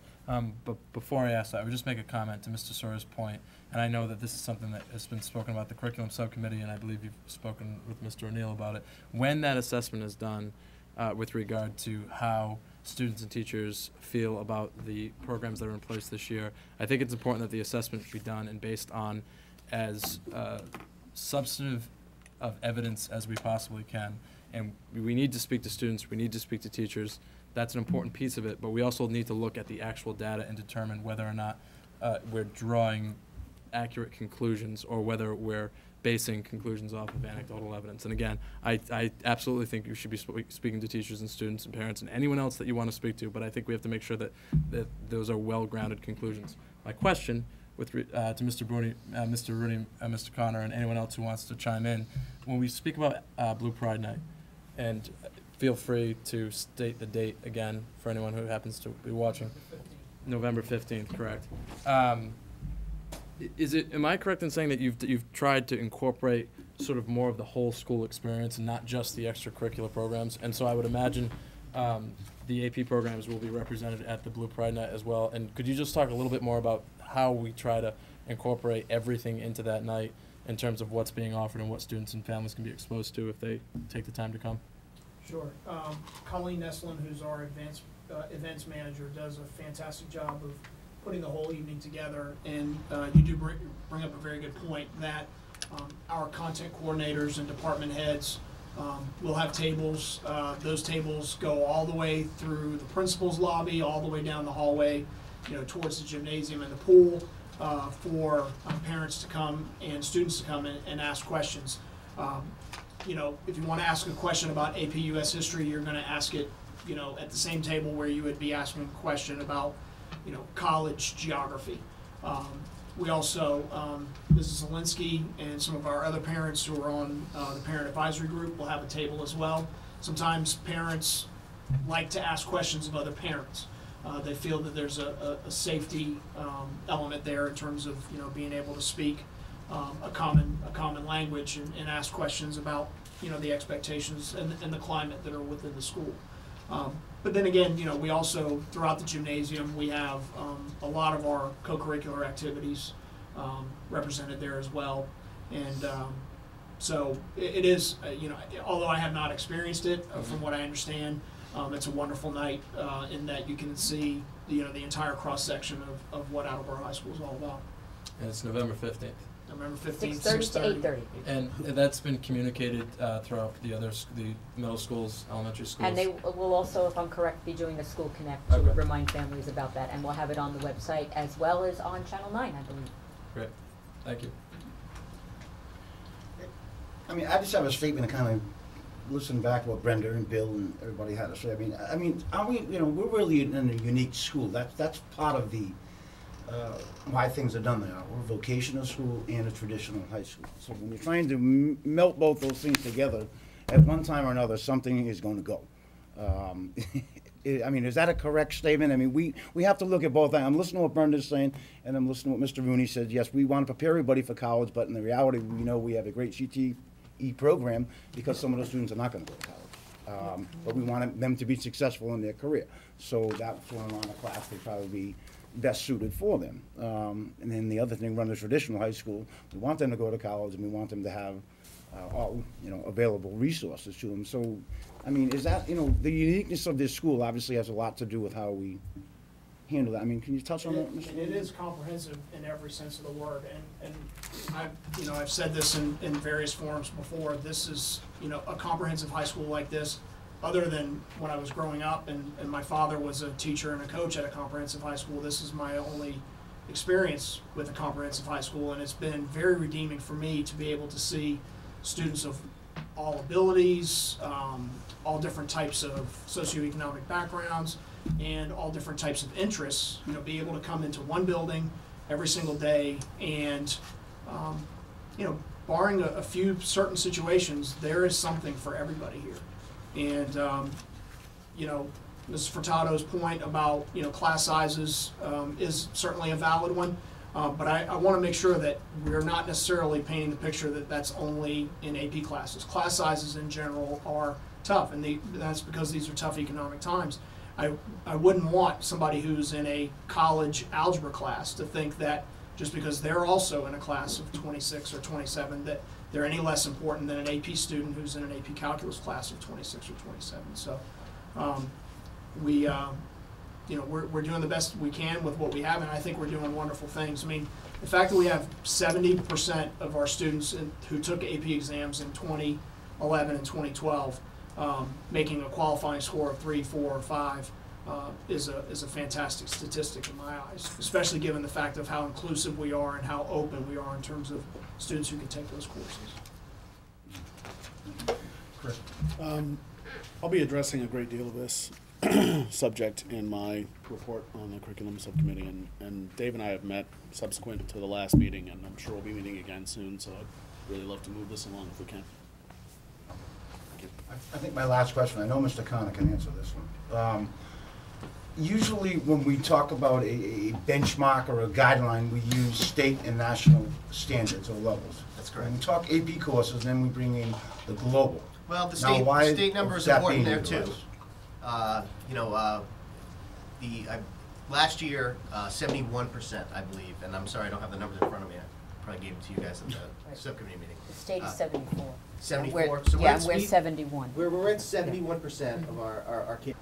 But before I ask that, I would just make a comment to Mr. Sawyer's point, and I know that this is something that has been spoken about the curriculum subcommittee, and I believe you've spoken with Mr. O'Neill about it. When that assessment is done with regard to how students and teachers feel about the programs that are in place this year, I think it's important that the assessment be done and based on as substantive of evidence as we possibly can. And we need to speak to students, we need to speak to teachers. That's an important piece of it, but we also need to look at the actual data and determine whether or not we're drawing accurate conclusions or whether we're basing conclusions off of anecdotal evidence. And again, I absolutely think you should be speaking to teachers and students and parents and anyone else that you want to speak to, but I think we have to make sure that those are well-grounded conclusions. My question to Mr. Bruni, Mr. Rooney, Mr. Connor, and anyone else who wants to chime in, when we speak about Blue Pride Night, and feel free to state the date again for anyone who happens to be watching. November 15th, correct. Am I correct in saying that you've tried to incorporate sort of more of the whole school experience and not just the extracurricular programs? And so I would imagine the AP programs will be represented at the Blue Pride Night as well. And could you just talk a little bit more about how we try to incorporate everything into that night in terms of what's being offered and what students and families can be exposed to if they take the time to come? Sure. Colleen Neslin, who's our events manager, does a fantastic job of putting the whole evening together. And you do bring up a very good point that our content coordinators and department heads will have tables. Those tables go all the way through the principal's lobby, all the way down the hallway, towards the gymnasium and the pool. for parents to come and students to come and ask questions. You know, if you want to ask a question about AP US history, you're going to ask it, you know, at the same table where you would be asking a question about, you know, college geography. We also, Mrs. Zielinski and some of our other parents who are on the parent advisory group will have a table as well. Sometimes parents like to ask questions of other parents. They feel that there's a safety element there in terms of, you know, being able to speak a common language and ask questions about, you know, the expectations and the climate that are within the school. But then again, you know, we also, throughout the gymnasium, we have a lot of our co-curricular activities represented there as well. And so it is, you know, although I have not experienced it, from what I understand, it's a wonderful night in that you can see, you know, the entire cross-section of what Attleboro High School is all about. And it's November 15th. November 15th, 6:30 to 8:30. And that's been communicated throughout the middle schools, elementary schools. And they will also, if I'm correct, be doing a School Connect to Okay. remind families about that, and we'll have it on the website as well as on Channel 9, I believe. Great, thank you. I mean, I just have a statement to kind of listen back to what Brenda and Bill and everybody had to say. I mean, are we, you know, we're really in a unique school. That's part of the, why things are done there. We're a vocational school and a traditional high school. So when you're trying to melt both those things together, at one time or another, something is going to go. I mean, is that a correct statement? I mean, we have to look at both. I'm listening to what Brenda's saying, and I'm listening to what Mr. Rooney said. Yes, we want to prepare everybody for college, but in the reality, we know we have a great CTE program because some of the students are not going to go to college. But we want them to be successful in their career. So that's one line of class would probably be best suited for them. And then the other thing, run a traditional high school, we want them to go to college, and we want them to have all, you know, available resources to them. So, I mean, is that, you know, the uniqueness of this school obviously has a lot to do with how we handle that. I mean, can you touch on that, Mr. It is comprehensive in every sense of the word, and you know, I've said this in various forums before. This is, you know, a comprehensive high school like this, other than when I was growing up and my father was a teacher and a coach at a comprehensive high school. This is my only experience with a comprehensive high school, and it's been very redeeming for me to be able to see students of all abilities, all different types of socioeconomic backgrounds, and all different types of interests, you know, be able to come into one building every single day and, you know, barring a few certain situations, there is something for everybody here. And, you know, Mrs. Furtado's point about, you know, class sizes is certainly a valid one. But I want to make sure that we're not necessarily painting the picture that that's only in AP classes. Class sizes in general are tough, and that's because these are tough economic times. I wouldn't want somebody who's in a college algebra class to think that just because they're also in a class of 26 or 27 that they're any less important than an AP student who's in an AP calculus class of 26 or 27. So you know, we're doing the best we can with what we have, and I think we're doing wonderful things. I mean, the fact that we have 70% of our students who took AP exams in 2011 and 2012 making a qualifying score of 3, 4, or 5 is a fantastic statistic in my eyes, especially given the fact of how inclusive we are and how open we are in terms of students who can take those courses. Chris? I'll be addressing a great deal of this subject in my report on the curriculum subcommittee, and Dave and I have met subsequent to the last meeting, and I'm sure we'll be meeting again soon, so I'd really love to move this along if we can. Thank you. I think my last question, I know Mr. Connor can answer this one. Usually when we talk about a benchmark or a guideline, we use state and national standards or levels. That's correct. When we talk AP courses, then we bring in the global. Well, the Now, why state number is that important being there too. utilized? You know, last year, 71%, I believe, and I'm sorry I don't have the numbers in front of me. I probably gave them to you guys at the subcommittee meeting. The state is 74. 74. So we're 71. We're at 71% of our kids.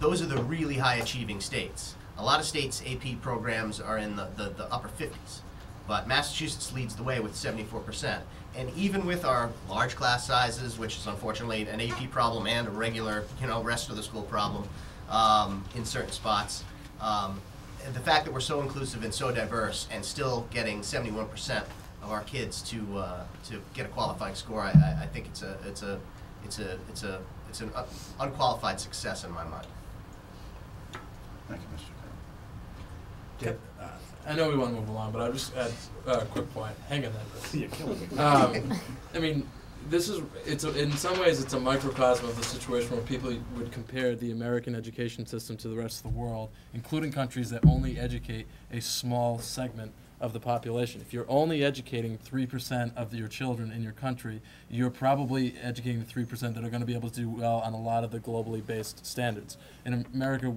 Those are the really high achieving states. A lot of states' AP programs are in the upper 50s, but Massachusetts leads the way with 74%. And even with our large class sizes, which is unfortunately an AP problem and a regular, you know, rest of the school problem in certain spots, the fact that we're so inclusive and so diverse and still getting 71% of our kids to get a qualifying score, I think it's an unqualified success in my mind. Thank you, Mr. Okay. I know we want to move along, but I'll just add a quick point. Hang on there, Chris. You're killing me. I mean, in some ways, it's a microcosm of the situation where people would compare the American education system to the rest of the world, including countries that only educate a small segment of the population. If you're only educating 3% of your children in your country, you're probably educating the 3% that are going to be able to do well on a lot of the globally based standards. In America,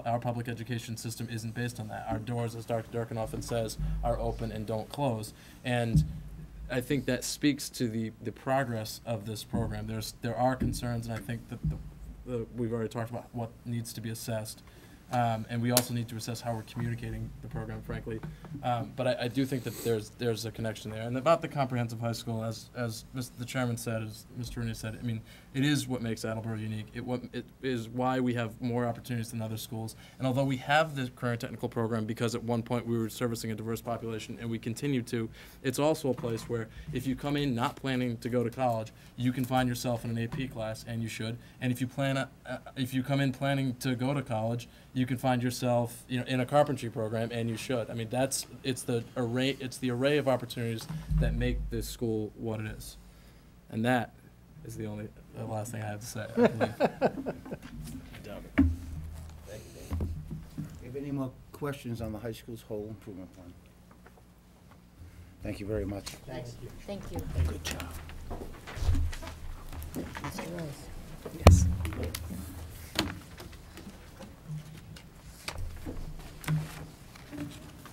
our public education system isn't based on that. Our doors, as Dr. Durkin often says, are open and don't close. And I think that speaks to the progress of this program. There are concerns, and I think that we've already talked about what needs to be assessed. And we also need to assess how we're communicating the program, frankly. But I do think that there's a connection there. And about the comprehensive high school, as the chairman said, as Mr. Rooney said, I mean, it is what makes Attleboro unique. It is why we have more opportunities than other schools. And although we have the current technical program because at one point we were servicing a diverse population and we continue to, it's also a place where if you come in not planning to go to college, you can find yourself in an AP class, and you should. And if you come in planning to go to college, you can find yourself, in a carpentry program, and you should. I mean, it's the array of opportunities that make this school what it is, and that is the last thing I have to say. I believe. Thank you, Dave. Do you have any more questions on the high school's whole improvement plan? Thank you very much. Thanks. Thank you. Good job. Mr. Rose. Yes.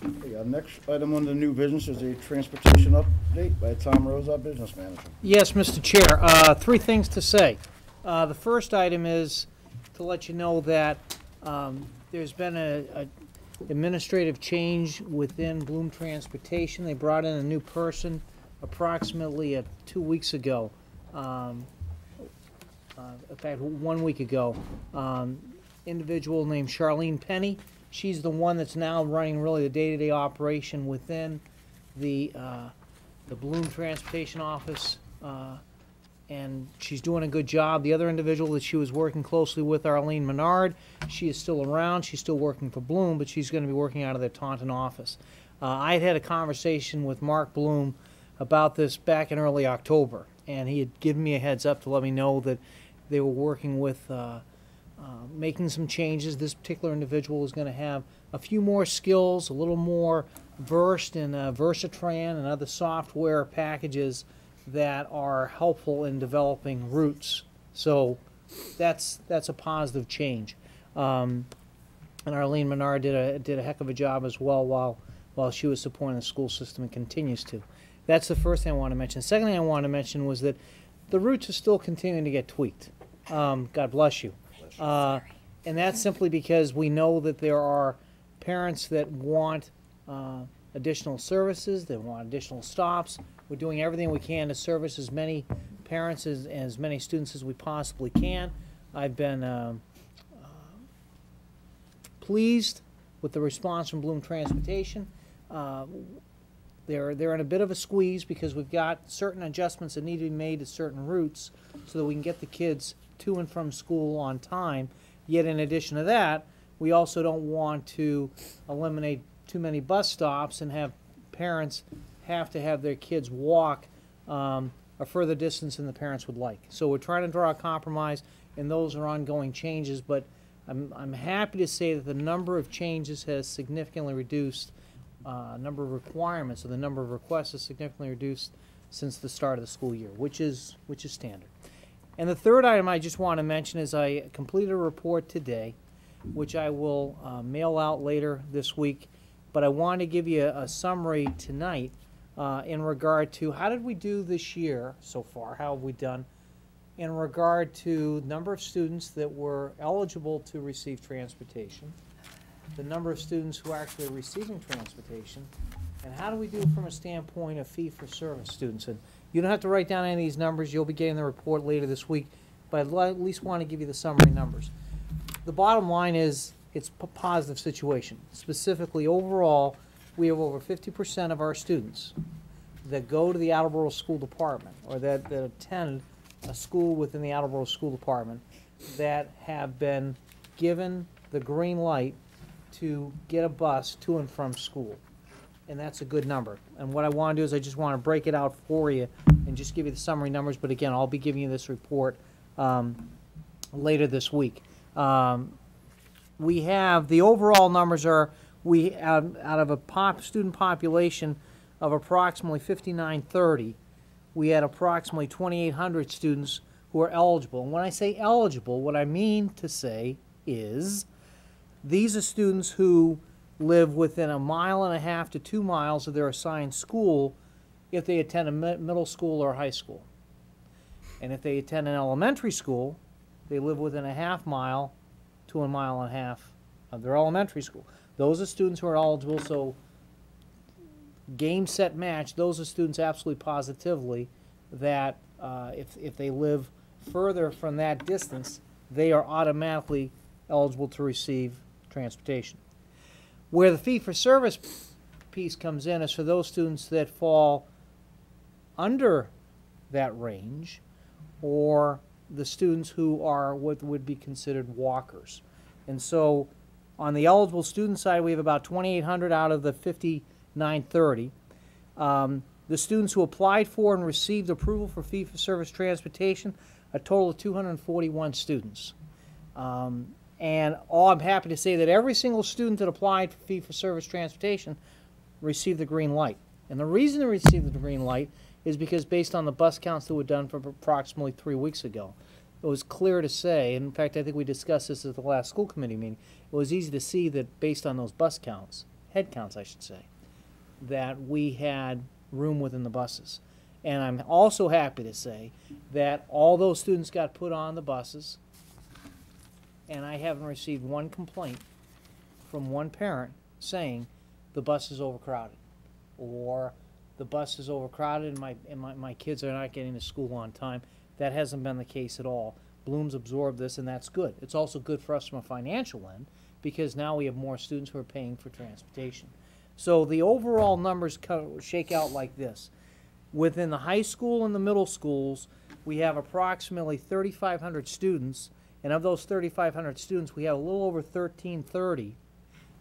Okay, our next item on the new business is a transportation update by Tom Rose, our business manager. Yes, Mr. Chair. 3 things to say. The first item is to let you know that there's been a administrative change within Bloom Transportation. They brought in a new person approximately 2 weeks ago. In fact, 1 week ago. Individual named Charlene Penny. She's the one that's now running really the day-to-day operation within the Bloom Transportation Office, and she's doing a good job. The other individual that she was working closely with, Arlene Menard, she is still around. She's still working for Bloom, but she's going to be working out of their Taunton office. I had a conversation with Mark Bloom about this back in early October, and he had given me a heads up to let me know that they were working with making some changes. This particular individual is going to have a few more skills, a little more versed in Versatran and other software packages that are helpful in developing routes. So that's a positive change. And Arlene Menard did a heck of a job as well while she was supporting the school system and continues to. That's the first thing I want to mention. The second thing I want to mention was that the routes are still continuing to get tweaked. God bless you. And that's simply because we know that there are parents that want additional services, they want additional stops. We're doing everything we can to service as many parents and as many students as we possibly can. I've been pleased with the response from Bloom Transportation. They're in a bit of a squeeze because we've got certain adjustments that need to be made to certain routes so that we can get the kids to and from school on time. Yet in addition to that, we also don't want to eliminate too many bus stops and have parents have to have their kids walk a further distance than the parents would like. So we're trying to draw a compromise, and those are ongoing changes, but I'm happy to say that the number of changes has significantly reduced, number of requirements, or the number of requests has significantly reduced since the start of the school year, which is standard. And the third item I just want to mention is I completed a report today, which I will mail out later this week. But I want to give you a summary tonight in regard to how did we do this year so far, how have we done in regard to number of students that were eligible to receive transportation, the number of students who are actually receiving transportation, and how do we do from a standpoint of fee-for-service students. And you don't have to write down any of these numbers. You'll be getting the report later this week, but I'd at least want to give you the summary numbers. The bottom line is it's a positive situation. Specifically, overall, we have over 50% of our students that go to the Attleboro School Department, or that attend a school within the Attleboro School Department, that have been given the green light to get a bus to and from school. And that's a good number. And what I want to do is I just want to break it out for you and just give you the summary numbers. But again, I'll be giving you this report later this week. We have, the overall numbers are, we out of a student population of approximately 5,930, we had approximately 2,800 students who are eligible. And when I say eligible, what I mean to say is these are students who live within 1.5 miles to 2 miles of their assigned school if they attend a middle school or high school. And if they attend an elementary school, they live within 1/2 mile to 1.5 miles of their elementary school. Those are students who are eligible, so game, set, match, those are students absolutely positively that if they live further from that distance, they are automatically eligible to receive transportation. Where the fee-for-service piece comes in is for those students that fall under that range, or the students who are what would be considered walkers. And so on the eligible student side, we have about 2,800 out of the 5,930. The students who applied for and received approval for fee-for-service transportation, a total of 241 students. And I'm happy to say that every single student that applied for fee-for-service transportation received the green light. And the reason they received the green light is because based on the bus counts that were done for approximately 3 weeks ago, it was clear to say, and in fact I think we discussed this at the last school committee meeting, it was easy to see that based on those bus counts, head counts I should say, that we had room within the buses. And I'm also happy to say that all those students got put on the buses, and I haven't received one complaint from one parent saying the bus is overcrowded, or the bus is overcrowded and my kids are not getting to school on time. That hasn't been the case at all. Bloom's absorbed this, and that's good. It's also good for us from a financial end, because now we have more students who are paying for transportation. So the overall numbers shake out like this. Within the high school and the middle schools, we have approximately 3,500 students, and of those 3,500 students, we have a little over 1,330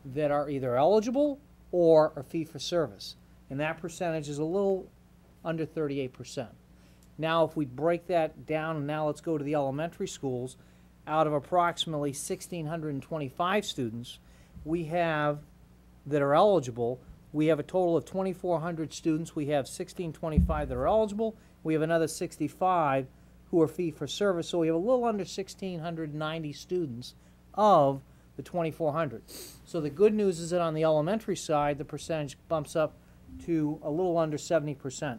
that are either eligible or are fee-for-service. And that percentage is a little under 38%. Now, if we break that down, and now let's go to the elementary schools, out of approximately 1,625 students, we have that are eligible. We have a total of 2,400 students. We have 1,625 that are eligible. We have another 65 who are fee-for-service. So we have a little under 1,690 students of the 2,400. So the good news is that on the elementary side, the percentage bumps up to a little under 70%.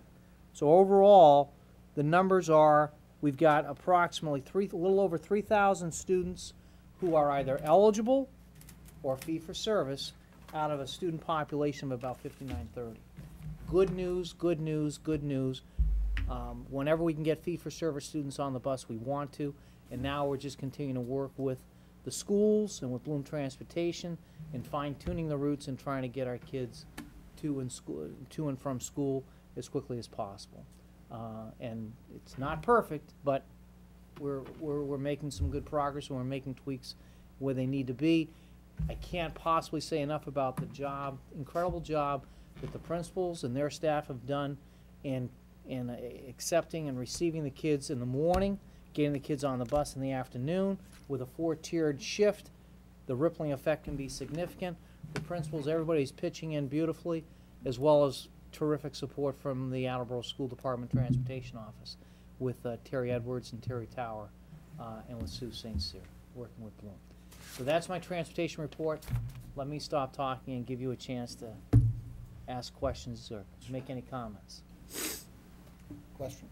So overall, the numbers are, we've got approximately a little over 3,000 students who are either eligible or fee-for-service out of a student population of about 5,930. Good news, good news, good news. Whenever we can get fee-for-service students on the bus, we want to. And now we're just continuing to work with the schools and with Bloom Transportation and fine-tuning the routes and trying to get our kids to and from school as quickly as possible. And it's not perfect, but we're making some good progress, and we're making tweaks where they need to be. I can't possibly say enough about the job, incredible job that the principals and their staff have done in accepting and receiving the kids in the morning, getting the kids on the bus in the afternoon. With a 4-tiered shift, the rippling effect can be significant. The principals, everybody's pitching in beautifully, as well as terrific support from the Attleboro School Department Transportation Office with Terry Edwards and Terry Tower and with Sue St. Cyr, working with Bloom. So that's my transportation report. Let me stop talking and give you a chance to ask questions or make any comments. Questions?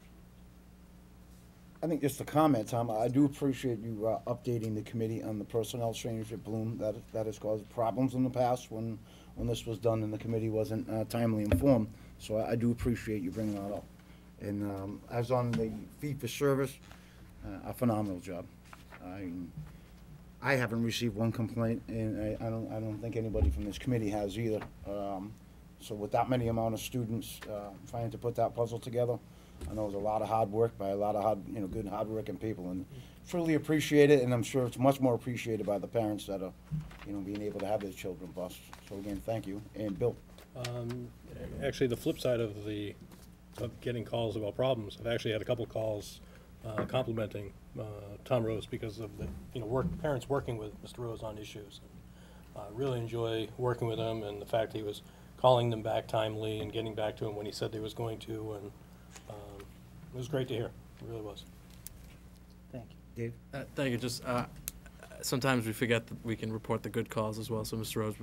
I think just a comment, Tom. I do appreciate you updating the committee on the personnel change at Bloom. That has caused problems in the past when this was done and the committee wasn't timely informed. So I do appreciate you bringing that up. And as on the fee for service, a phenomenal job. I haven't received one complaint, and I don't think anybody from this committee has either. So with that many amount of students, trying to put that puzzle together, I know it was a lot of hard work by a lot of good hard-working people, and truly appreciate it, and I'm sure it's much more appreciated by the parents that are, being able to have their children bused. So again, thank you. And Bill? Actually, the flip side of getting calls about problems, I've actually had a couple calls complimenting Tom Rose because of the parents working with Mr. Rose on issues. Really enjoy working with him, and the fact he was calling them back timely and getting back to him when he said they was going to, and it was great to hear. It really was. Thank you. Dave? Thank you. Just sometimes we forget that we can report the good calls as well. So, Mr. Rose,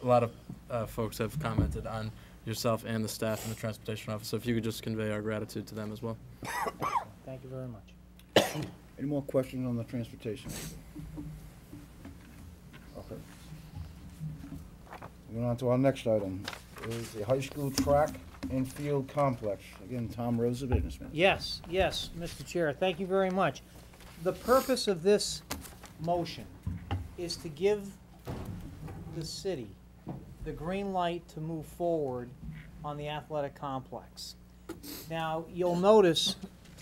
a lot of folks have commented on yourself and the staff in the transportation office. So if you could just convey our gratitude to them as well. Thank you very much. Any more questions on the transportation? Okay. Moving on to our next item is the high school track and field complex. Again, Tom Rose, the businessman. Yes, Mr. Chair, thank you very much. The purpose of this motion is to give the city the green light to move forward on the athletic complex. Now, you'll notice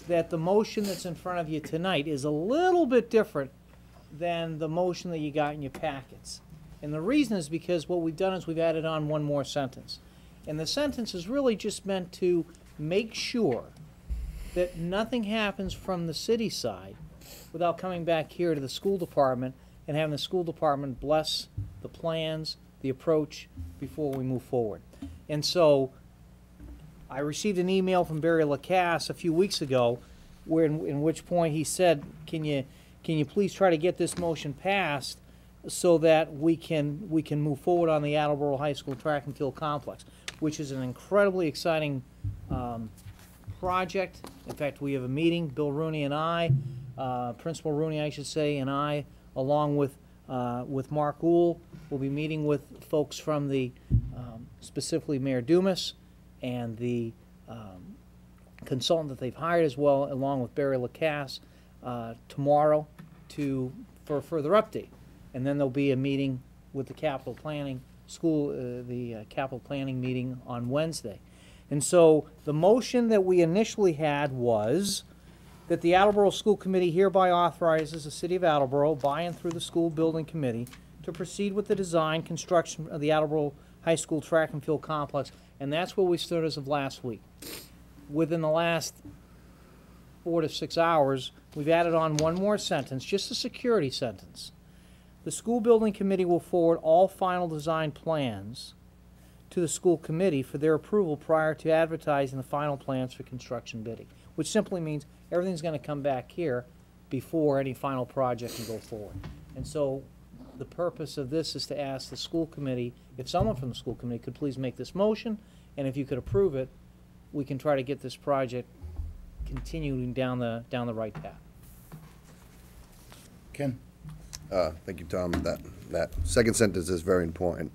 that the motion that's in front of you tonight is a little bit different than the motion that you got in your packets. And the reason is because what we've done is we've added on one more sentence. And the sentence is really just meant to make sure that nothing happens from the city side without coming back here to the school department and having the school department bless the plans, the approach, before we move forward. And so I received an email from Barry Lacasse a few weeks ago where in which point he said, can you please try to get this motion passed so that we can move forward on the Attleboro High School track and field complex, which is an incredibly exciting project. In fact, we have a meeting, Bill Rooney and I, Principal Rooney, I should say, and I, along with Mark Uhl, will be meeting with folks from the, specifically Mayor Dumas, and the consultant that they've hired as well, along with Barry Lacasse, tomorrow for a further update. And then there'll be a meeting with the capital planning capital planning meeting on Wednesday. And so the motion that we initially had was that the Attleboro School Committee hereby authorizes the City of Attleboro, by and through the School Building Committee, to proceed with the design, construction of the Attleboro High School track and field complex. And that's where we stood as of last week. Within the last 4 to 6 hours, we've added on one more sentence, just a security sentence. The School Building Committee will forward all final design plans to the school committee for their approval prior to advertising the final plans for construction bidding, which simply means everything's going to come back here before any final project can go forward. And so the purpose of this is to ask the school committee, if someone from the school committee could please make this motion, and if you could approve it, we can try to get this project continuing down the right path. Ken? Thank you, Tom. That second sentence is very important.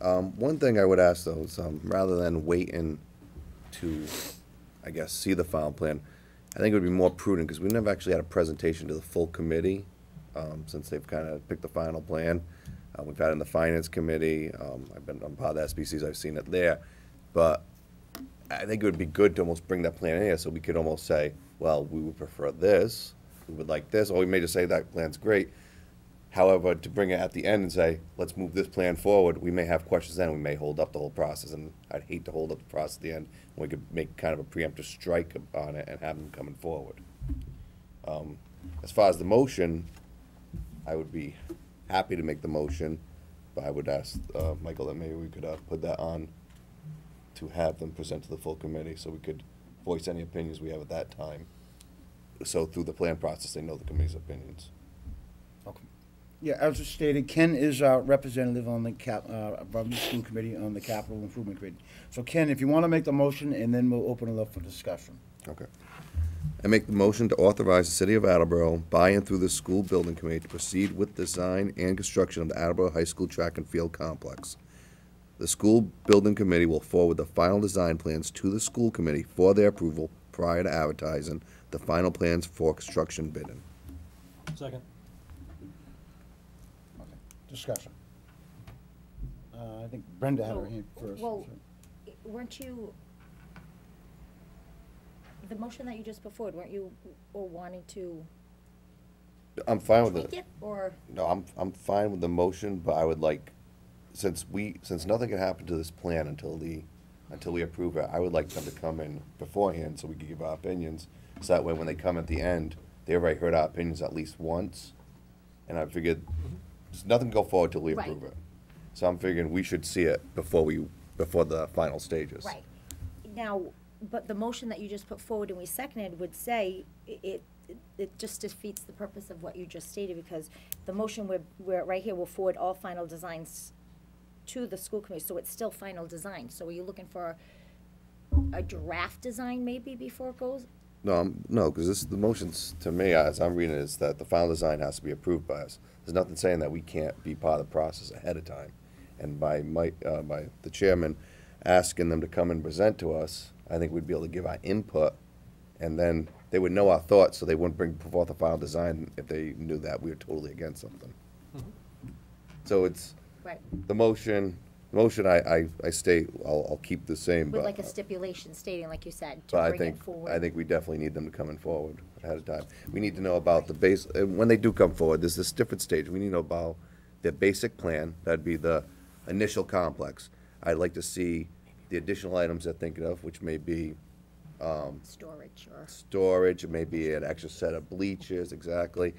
One thing I would ask, though, is rather than waiting to, I guess, see the final plan, I think it would be more prudent, because we never actually had a presentation to the full committee since they've kind of picked the final plan. We've had it in the Finance Committee. I've been on part of the SBCs. I've seen it there. But I think it would be good to almost bring that plan in here so we could almost say, well, we would prefer this, we would like this, or we may just say that plan's great. However, to bring it at the end and say, let's move this plan forward, we may have questions then, we may hold up the whole process, and I'd hate to hold up the process at the end when we could make kind of a preemptive strike on it and have them coming forward. As far as the motion, I would be happy to make the motion, but I would ask Michael that maybe we could put that on to have them present to the full committee so we could voice any opinions we have at that time. So through the plan process, they know the committee's opinions. Okay. Yeah, as stated, Ken is our representative on the from the school committee on the capital improvement committee. So Ken, if you want to make the motion, and then we'll open it up for discussion. Okay. I make the motion to authorize the City of Attleboro, by and through the School Building Committee, to proceed with design and construction of the Attleboro High School track and field complex. The School Building Committee will forward the final design plans to the school committee for their approval prior to advertising the final plans for construction bidding. Second. Discussion. I think Brenda had her hand first. Well, weren't you, the motion that you just put forward, weren't you all wanting to I'm fine with tweak it. it, or? No, I'm fine with the motion, but I would like, since nothing can happen to this plan until we approve it, I would like them to come in beforehand so we can give our opinions. So that way, when they come at the end, they already heard our opinions at least once. And I figured, there's nothing to go forward till we Right. approve it. So I'm figuring we should see it before the final stages. Right. Now, but the motion that you just put forward and we seconded would say it just defeats the purpose of what you just stated, because the motion we're right here will forward all final designs to the school committee, so it's still final design. So are you looking for a draft design maybe before it goes? No, because the motions, to me, as I'm reading it, is that the final design has to be approved by us. There's nothing saying that we can't be part of the process ahead of time. And by the chairman asking them to come and present to us, I think we'd be able to give our input, and then they would know our thoughts, so they wouldn't bring forth a final design if they knew that we were totally against something. So it's, Right. the motion I state, I'll keep the same, With but. like a stipulation stating, like you said, to But bring it forward. I think we definitely need them to come in forward ahead of time. We need to know about the base, and when they do come forward, there's this different stage. We need to know about their basic plan, that'd be the initial complex. I'd like to see the additional items they're thinking of, which may be, storage, it may be an extra set of bleachers, exactly.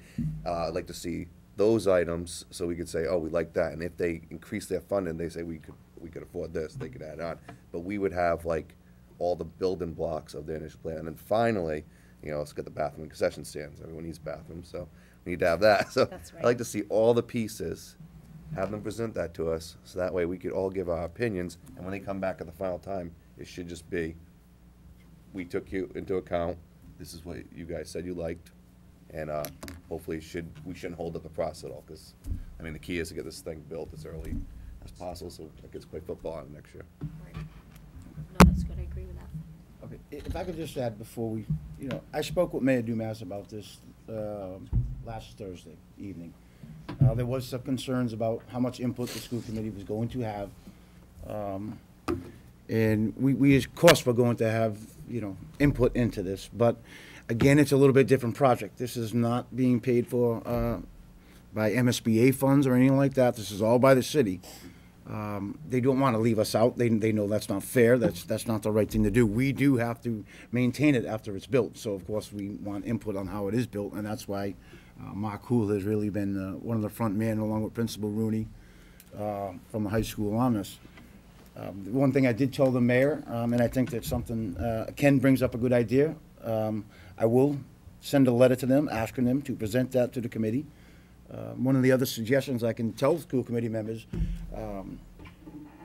I'd like to see those items, so we could say, oh, we like that, and if they increase their funding, they say we could afford this, they could add on. But we would have like all the building blocks of the initial plan, and then finally, let's get the bathroom and concession stands. Everyone needs bathrooms, so we need to have that. So That's right. I'd like to see all the pieces, have them present that to us, so that way we could all give our opinions, and when they come back at the final time, it should just be, we took you into account, this is what you guys said you liked, and hopefully we shouldn't hold up the process at all, because, the key is to get this thing built as early as possible, so I can play football on it next year. Right. No, that's good, I agree with that. Okay, if I could just add before we, I spoke with Mayor Dumas about this last Thursday evening. There was some concerns about how much input the school committee was going to have. And we of course, were going to have, input into this. But again, it's a little bit different project. This is not being paid for by MSBA funds or anything like that. This is all by the city. They don't want to leave us out. They know that's not fair. That's not the right thing to do. We do have to maintain it after it's built. So of course we want input on how it is built, and that's why Mark Hool has really been one of the front men, along with Principal Rooney from the high school on this. One thing I did tell the mayor, and I think that's something Ken brings up a good idea. I will send a letter to them asking them to present that to the committee. One of the other suggestions I can tell school committee members,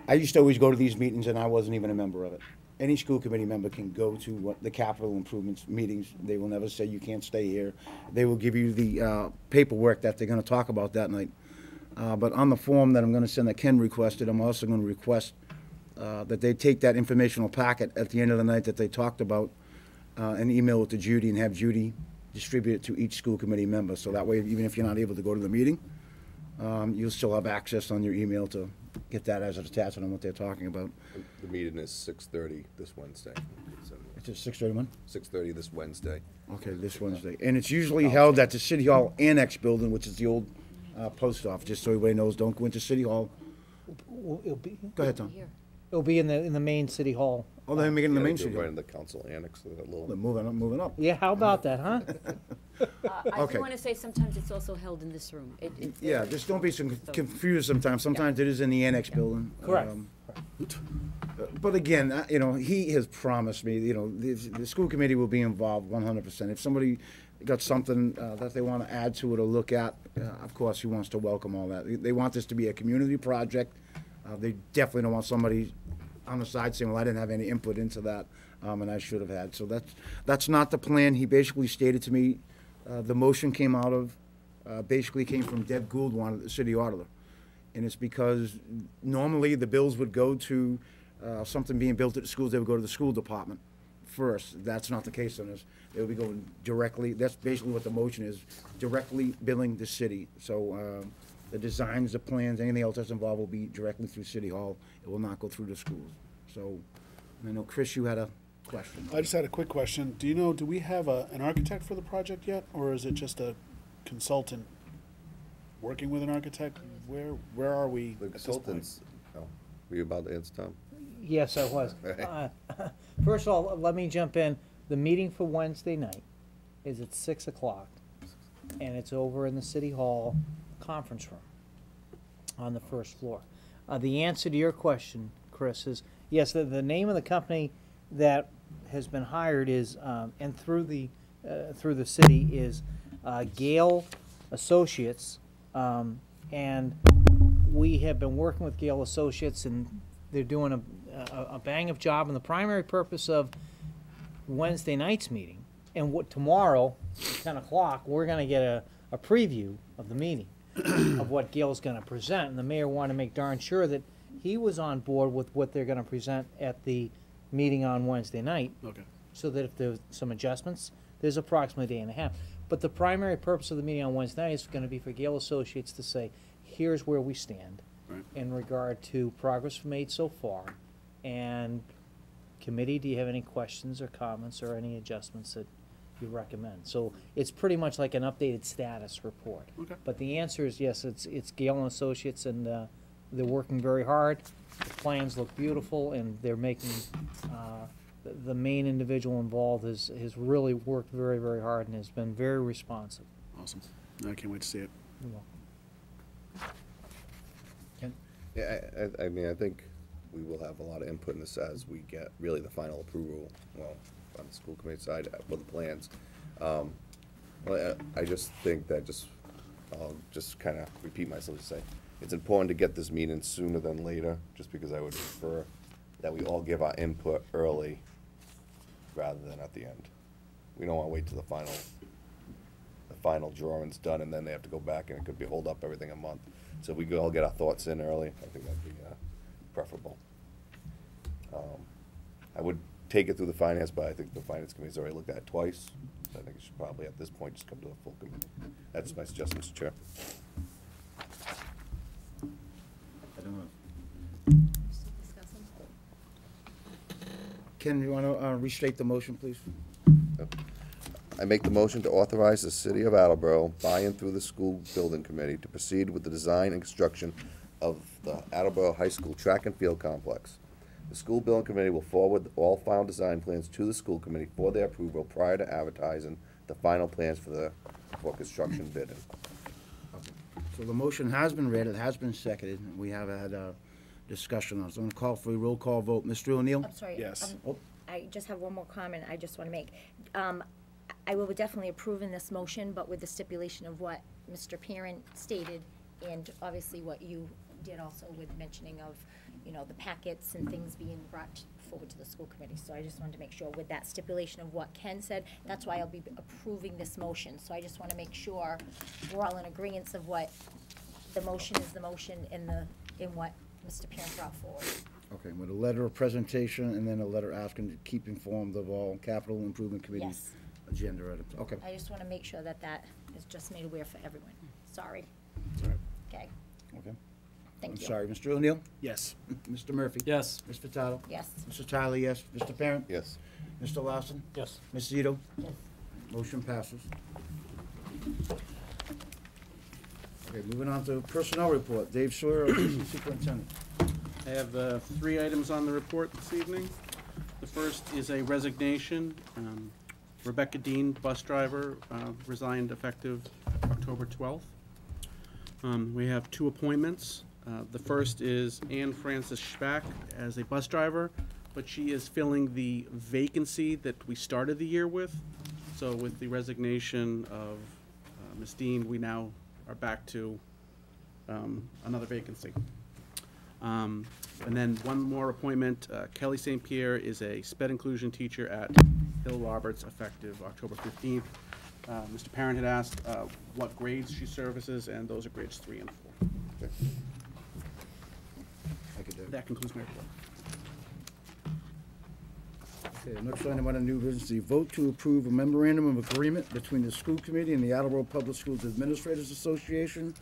I used to always go to these meetings and I wasn't even a member of it. Any school committee member can go to the capital improvements meetings. They will never say you can't stay here. They will give you the paperwork that they're going to talk about that night. But on the form that I'm going to send that Ken requested, I'm also going to request that they take that informational packet at the end of the night that they talked about and email it to Judy and have Judy distribute it to each school committee member. So that way, even if you're not able to go to the meeting, you'll still have access on your email to get that as an attachment on what they're talking about. The meeting is 6:30 this Wednesday. It's at 6:31? 6:30 this Wednesday. Okay, this Wednesday. And it's usually held at the City Hall Annex Building, which is the old post office, just so everybody knows. Don't go into City Hall. It'll be, Go ahead, Tom. it'll be in the main city hall. Oh, they're making the main Go City right Hall. in the council annex, so that They're little. moving up. Yeah, how about that, huh? I Okay. do want to say sometimes it's also held in this room. Yeah, just don't be confused sometimes. Sometimes it is in the Annex Building. Correct. But again, he has promised me, the school committee will be involved 100%. If somebody got something that they want to add to it or look at, of course, he wants to welcome all that. They want this to be a community project. They definitely don't want somebody on the side saying, well, I didn't have any input into that, and I should have had. So that's not the plan. He basically stated to me, the motion came out of, basically came from Deb Gould, wanted the city auditor. And it's because normally the bills would go to something being built at the schools, they would go to the school department first. That's not the case on this. They would be going directly, that's basically what the motion is, directly billing the city. So the designs, the plans, anything else that's involved will be directly through City Hall. It will not go through the schools. So, I know, Chris, you had a question. I just had a quick question. Do you know, do we have an architect for the project yet, or is it just a consultant working with an architect? Where are we The at this point? consultants, oh, were you about to answer, Tom? Yes, I was. First of all, let me jump in. The meeting for Wednesday night is at 6 o'clock, and it's over in the City Hall conference room on the first floor. The answer to your question, Chris, is yes, the name of the company that has been hired is, and through the city, is Gale Associates, and we have been working with Gale Associates, and they're doing a bang of job. And the primary purpose of Wednesday night's meeting, and what tomorrow, at 10 o'clock, we're going to get a preview of the meeting of what Gale's going to present. And the mayor wanted to make darn sure that he was on board with what they're going to present at the meeting on Wednesday night. Okay. So that if there's some adjustments, there's approximately a day and a half. But the primary purpose of the meeting on Wednesday night is going to be for Gale Associates to say, here's where we stand Right. in regard to progress made so far. And committee, do you have any questions or comments or any adjustments that you recommend? So it's pretty much like an updated status report. Okay. But the answer is yes, it's Gale and Associates, and they're working very hard. The plans look beautiful, and they're making, the main individual involved has really worked very, very hard and has been very responsive. Awesome. I can't wait to see it. You're welcome. Ken? Yeah, I mean, I think we will have a lot of input in this as we get really the final approval, well, on the school committee side for the plans. Well, I just think that I'll just kind of repeat myself to say, it's important to get this meeting sooner than later, just because I would prefer that we all give our input early rather than at the end. We don't want to wait till the final drawing's done, and then they have to go back, and it could be hold up everything a month. So if we could all get our thoughts in early, I think that'd be preferable. I would take it through the finance, but I think the finance committee's already looked at it twice. So I think it should probably, at this point, just come to a full committee. That's my suggestion, Mr. Chair. I don't know. Ken, you want to restate the motion, please? I make the motion to authorize the City of Attleboro by and through the School Building Committee to proceed with the design and construction of the Attleboro High School track and field complex. The School Building Committee will forward all final design plans to the school committee for their approval prior to advertising the final plans for construction bidding. So the motion has been read, it has been seconded, and we have had a discussion on it. So I'm going to call for a roll call vote. Mr. O'Neill? I'm sorry. Yes. Oh. I just have one more comment I just want to make. I will definitely approve in this motion, but with the stipulation of what Mr. Parent stated, and obviously what you did also with mentioning of, the packets and things being brought forward to the school committee. So I just wanted to make sure with that stipulation of what Ken said, that's why I'll be approving this motion. So I just want to make sure we're all in agreement of what the motion is, the motion in what Mr. Parent brought forward. Okay, with a letter of presentation and then a letter asking to keep informed of all capital improvement committee's agenda items. Okay. I just want to make sure that is just made aware for everyone. Sorry. All right. Okay, Okay. thank you. I'm sorry, Mr. O'Neill? Yes. Mr. Murphy? Yes. Ms. Furtado? Yes. Mr. Tyler, yes. Mr. Parent? Yes. Mr. Lawson? Yes. Ms. Zito? Yes. Motion passes. Okay, moving on to personnel report. Dave Sawyer, Assistant Superintendent. I have 3 items on the report this evening. The first is a resignation. Rebecca Dean, bus driver, resigned effective October 12th. We have 2 appointments. The first is Ann Frances Schback as a bus driver, but she is filling the vacancy that we started the year with. So with the resignation of Ms. Dean, we now are back to another vacancy. And then one more appointment, Kelly St. Pierre is a SPED inclusion teacher at Hill Roberts effective October 15th. Mr. Parent had asked what grades she services, and those are grades 3 and 4. Okay. Thank you, Dave. That concludes my report. Okay, next item on the new business, the vote to approve a memorandum of agreement between the school committee and the Attleboro Public Schools Administrators Association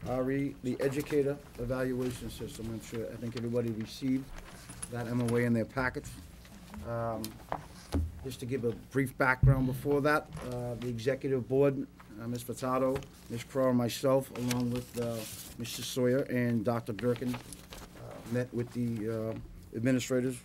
RE, the educator evaluation system. I think everybody received that MOA in their packets. Just to give a brief background before that, the executive board, Ms. Furtado, Ms. Crowe, and myself, along with Mr. Sawyer and Dr. Durkin, met with the Administrators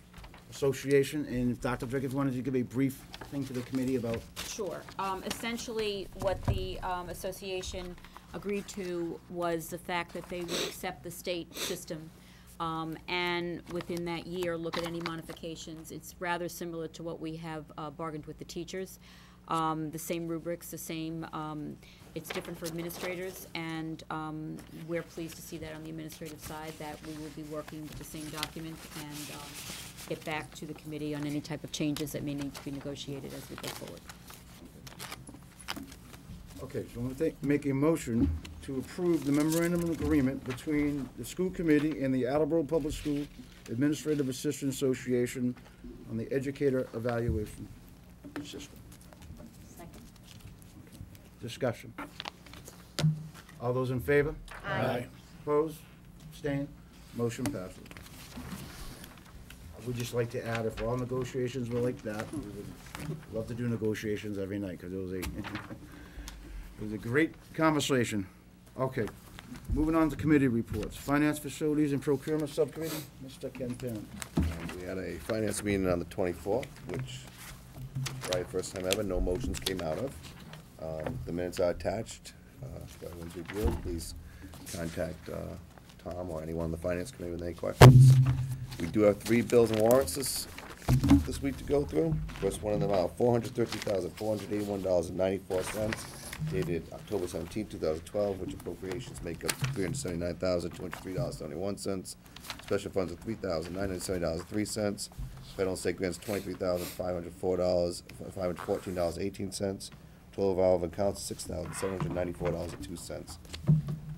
Association. And if Dr. Durkin wanted to give a brief thing to the committee about. Sure. Essentially, what the association agreed to was the fact that they would accept the state system, and within that year, look at any modifications. It's rather similar to what we have bargained with the teachers. The same rubrics, the same, it's different for administrators, and we're pleased to see that on the administrative side, that we will be working with the same document and get back to the committee on any type of changes that may need to be negotiated as we go forward. Okay, so I'm going to make a motion to approve the memorandum of agreement between the school committee and the Attleboro Public School Administrative Assistant Association on the educator evaluation system. Second. Discussion. All those in favor? Aye. Opposed? Abstained? Motion passes. I would just like to add, if all negotiations were like that, we would love to do negotiations every night, because it was a great conversation. Okay, moving on to committee reports. Finance, Facilities, and Procurement Subcommittee, Mr. Ken Pin. We had a finance meeting on the 24th, which, right, first time ever, no motions came out of. The minutes are attached. If everyone's reviewed, please contact Tom or anyone on the finance committee with any questions. We do have 3 bills and warrants this week to go through. First one in the amount of $413,481.94, dated October 17, 2012, which appropriations make up $379,203.71. Special funds of $3,970.03. Federal and state grants $23,514.18. Total revolving accounts $6,794.02.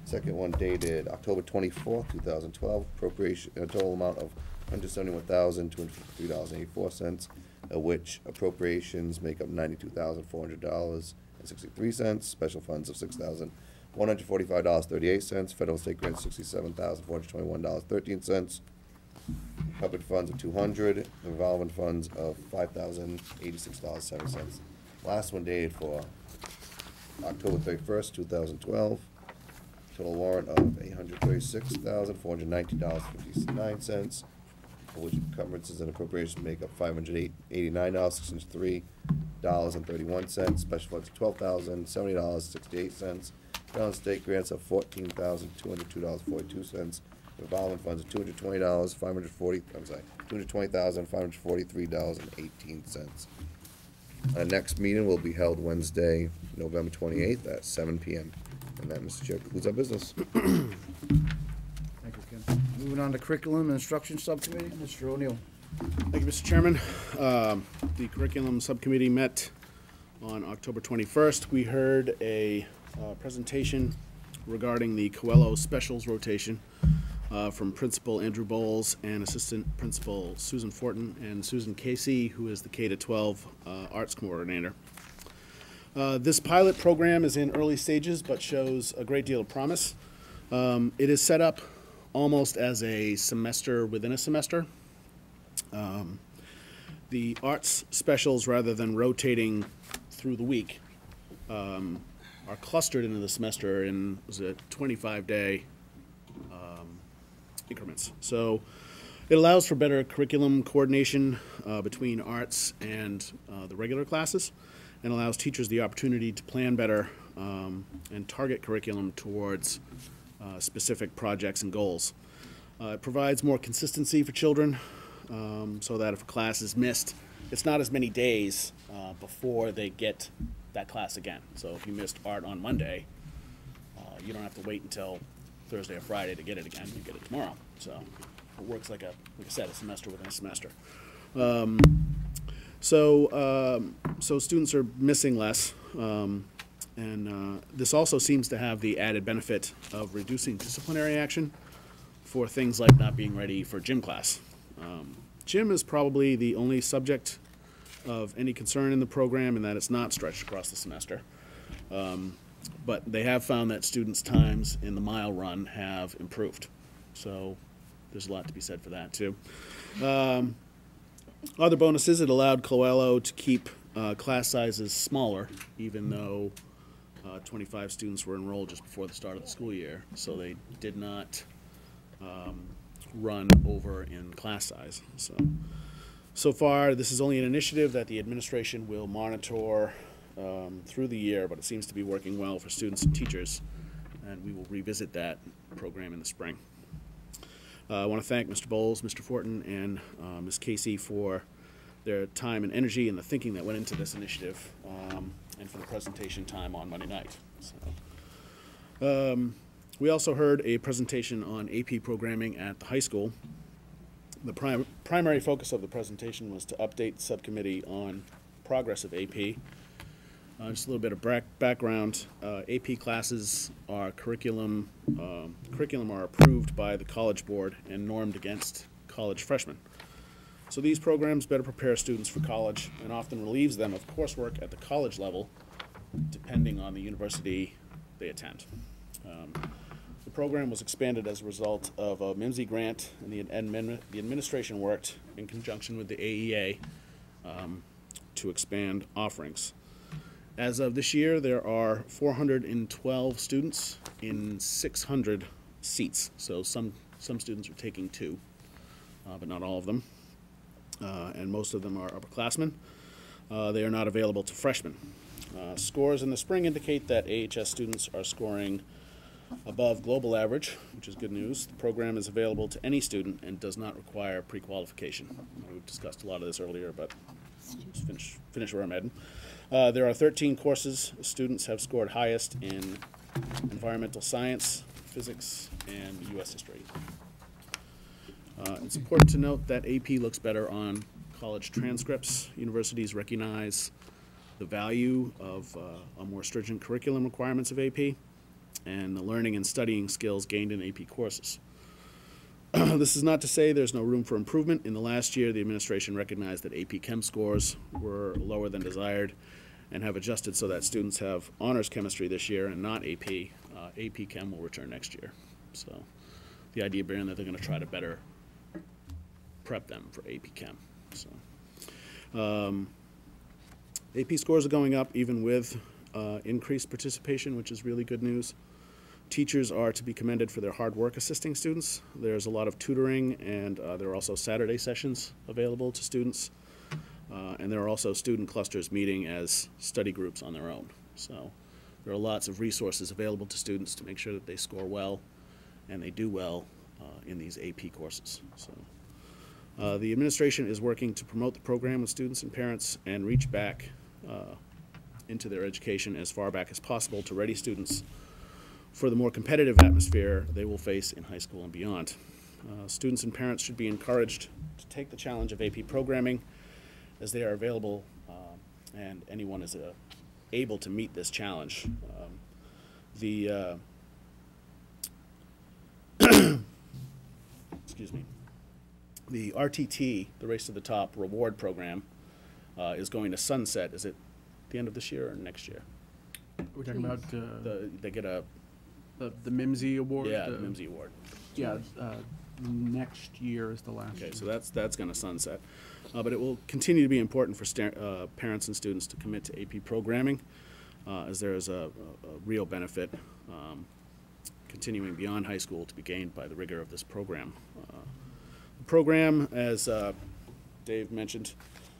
Second one dated October 24, 2012, appropriation, a total amount of $171,253.84, of which appropriations make up $92,400.63, special funds of $6,145.38, federal and state grants $67,421.13, public funds of $200, revolving funds of $5,086.07. Last one dated for October 31st, 2012. Total warrant of $836,419.59, for which encumbrances and appropriations make up $589.63.31. Special funds of $12,070.68. Federal and state grants of $14,202.42. Revolving funds of $220,543.18. Our next meeting will be held Wednesday, November 28th at 7 p.m. And that, Mr. Chair, concludes our business. Thank you, Ken. Moving on to Curriculum and Instruction Subcommittee, Mr. O'Neill. Thank you, Mr. Chairman. The Curriculum Subcommittee met on October 21st. We heard a presentation regarding the Coelho Specials rotation from Principal Andrew Bowles and Assistant Principal Susan Fortin and Susan Casey, who is the K-12 Arts Coordinator. This pilot program is in early stages but shows a great deal of promise. It is set up almost as a semester within a semester. The arts specials, rather than rotating through the week, are clustered into the semester in 25-day increments. So it allows for better curriculum coordination between arts and the regular classes, and allows teachers the opportunity to plan better and target curriculum towards specific projects and goals. It provides more consistency for children, so that if a class is missed, it's not as many days before they get that class again. So if you missed art on Monday, you don't have to wait until Thursday or Friday to get it again. You get it tomorrow. So it works like I said, a semester within a semester. So students are missing less, and this also seems to have the added benefit of reducing disciplinary action for things like not being ready for gym class. Gym is probably the only subject of any concern in the program in that it's not stretched across the semester. But they have found that students' times in the mile run have improved. So there's a lot to be said for that, too. Other bonuses, it allowed Coelho to keep class sizes smaller, even though 25 students were enrolled just before the start of the school year. So they did not run over in class size. So far, this is only an initiative that the administration will monitor through the year, but it seems to be working well for students and teachers, and we will revisit that program in the spring. I want to thank Mr. Bowles, Mr. Fortin, and Ms. Casey for their time and energy and the thinking that went into this initiative, and for the presentation time on Monday night. We also heard a presentation on AP programming at the high school. The primary focus of the presentation was to update the subcommittee on progress of AP. Just a little bit of background. AP classes are curriculum are approved by the College Board and normed against college freshmen. So these programs better prepare students for college and often relieves them of coursework at the college level, depending on the university they attend. The program was expanded as a result of a MIMSI grant, and the administration worked in conjunction with the AEA to expand offerings. As of this year, there are 412 students in 600 seats. So some students are taking 2, but not all of them. And most of them are upperclassmen. They are not available to freshmen. Scores in the spring indicate that AHS students are scoring above global average, which is good news. The program is available to any student and does not require pre-qualification. We've discussed a lot of this earlier, but just finish where I'm heading. There are 13 courses students have scored highest in environmental science, physics, and U.S. history. It's important to note that AP looks better on college transcripts. Universities recognize the value of a more stringent curriculum requirements of AP and the learning and studying skills gained in AP courses. This is not to say there's no room for improvement. In the last year, the administration recognized that AP Chem scores were lower than desired and have adjusted so that students have honors chemistry this year and not AP. AP Chem will return next year. So the idea being that they're going to try to better prep them for AP Chem. So, AP scores are going up even with increased participation, which is really good news. Teachers are to be commended for their hard work assisting students. There's a lot of tutoring, and there are also Saturday sessions available to students. And there are also student clusters meeting as study groups on their own. So there are lots of resources available to students to make sure that they score well and they do well in these AP courses. So the administration is working to promote the program with students and parents and reach back into their education as far back as possible to ready students for the more competitive atmosphere they will face in high school and beyond. Students and parents should be encouraged to take the challenge of AP programming as they are available and anyone is able to meet this challenge. Excuse me. The RTT, the Race to the Top reward program, is going to sunset. Is it the end of this year or next year? We're talking about They get a the MIMSI award. the MIMSI award. Yeah, next year is the last. Okay, year. so that's going to sunset, but it will continue to be important for parents and students to commit to AP programming, as there is a real benefit continuing beyond high school to be gained by the rigor of this program. The program, as Dave mentioned,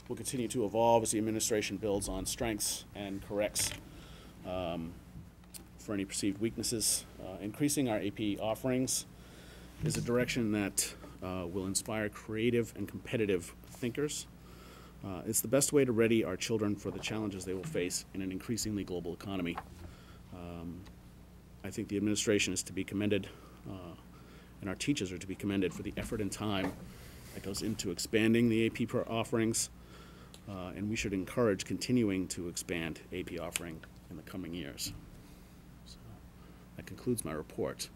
will continue to evolve as the administration builds on strengths and corrects for any perceived weaknesses. Increasing our AP offerings is a direction that will inspire creative and competitive thinkers. It's the best way to ready our children for the challenges they will face in an increasingly global economy. I think the administration is to be commended, and our teachers are to be commended for the effort and time that goes into expanding the AP offerings, and we should encourage continuing to expand AP offering in the coming years. So that concludes my report.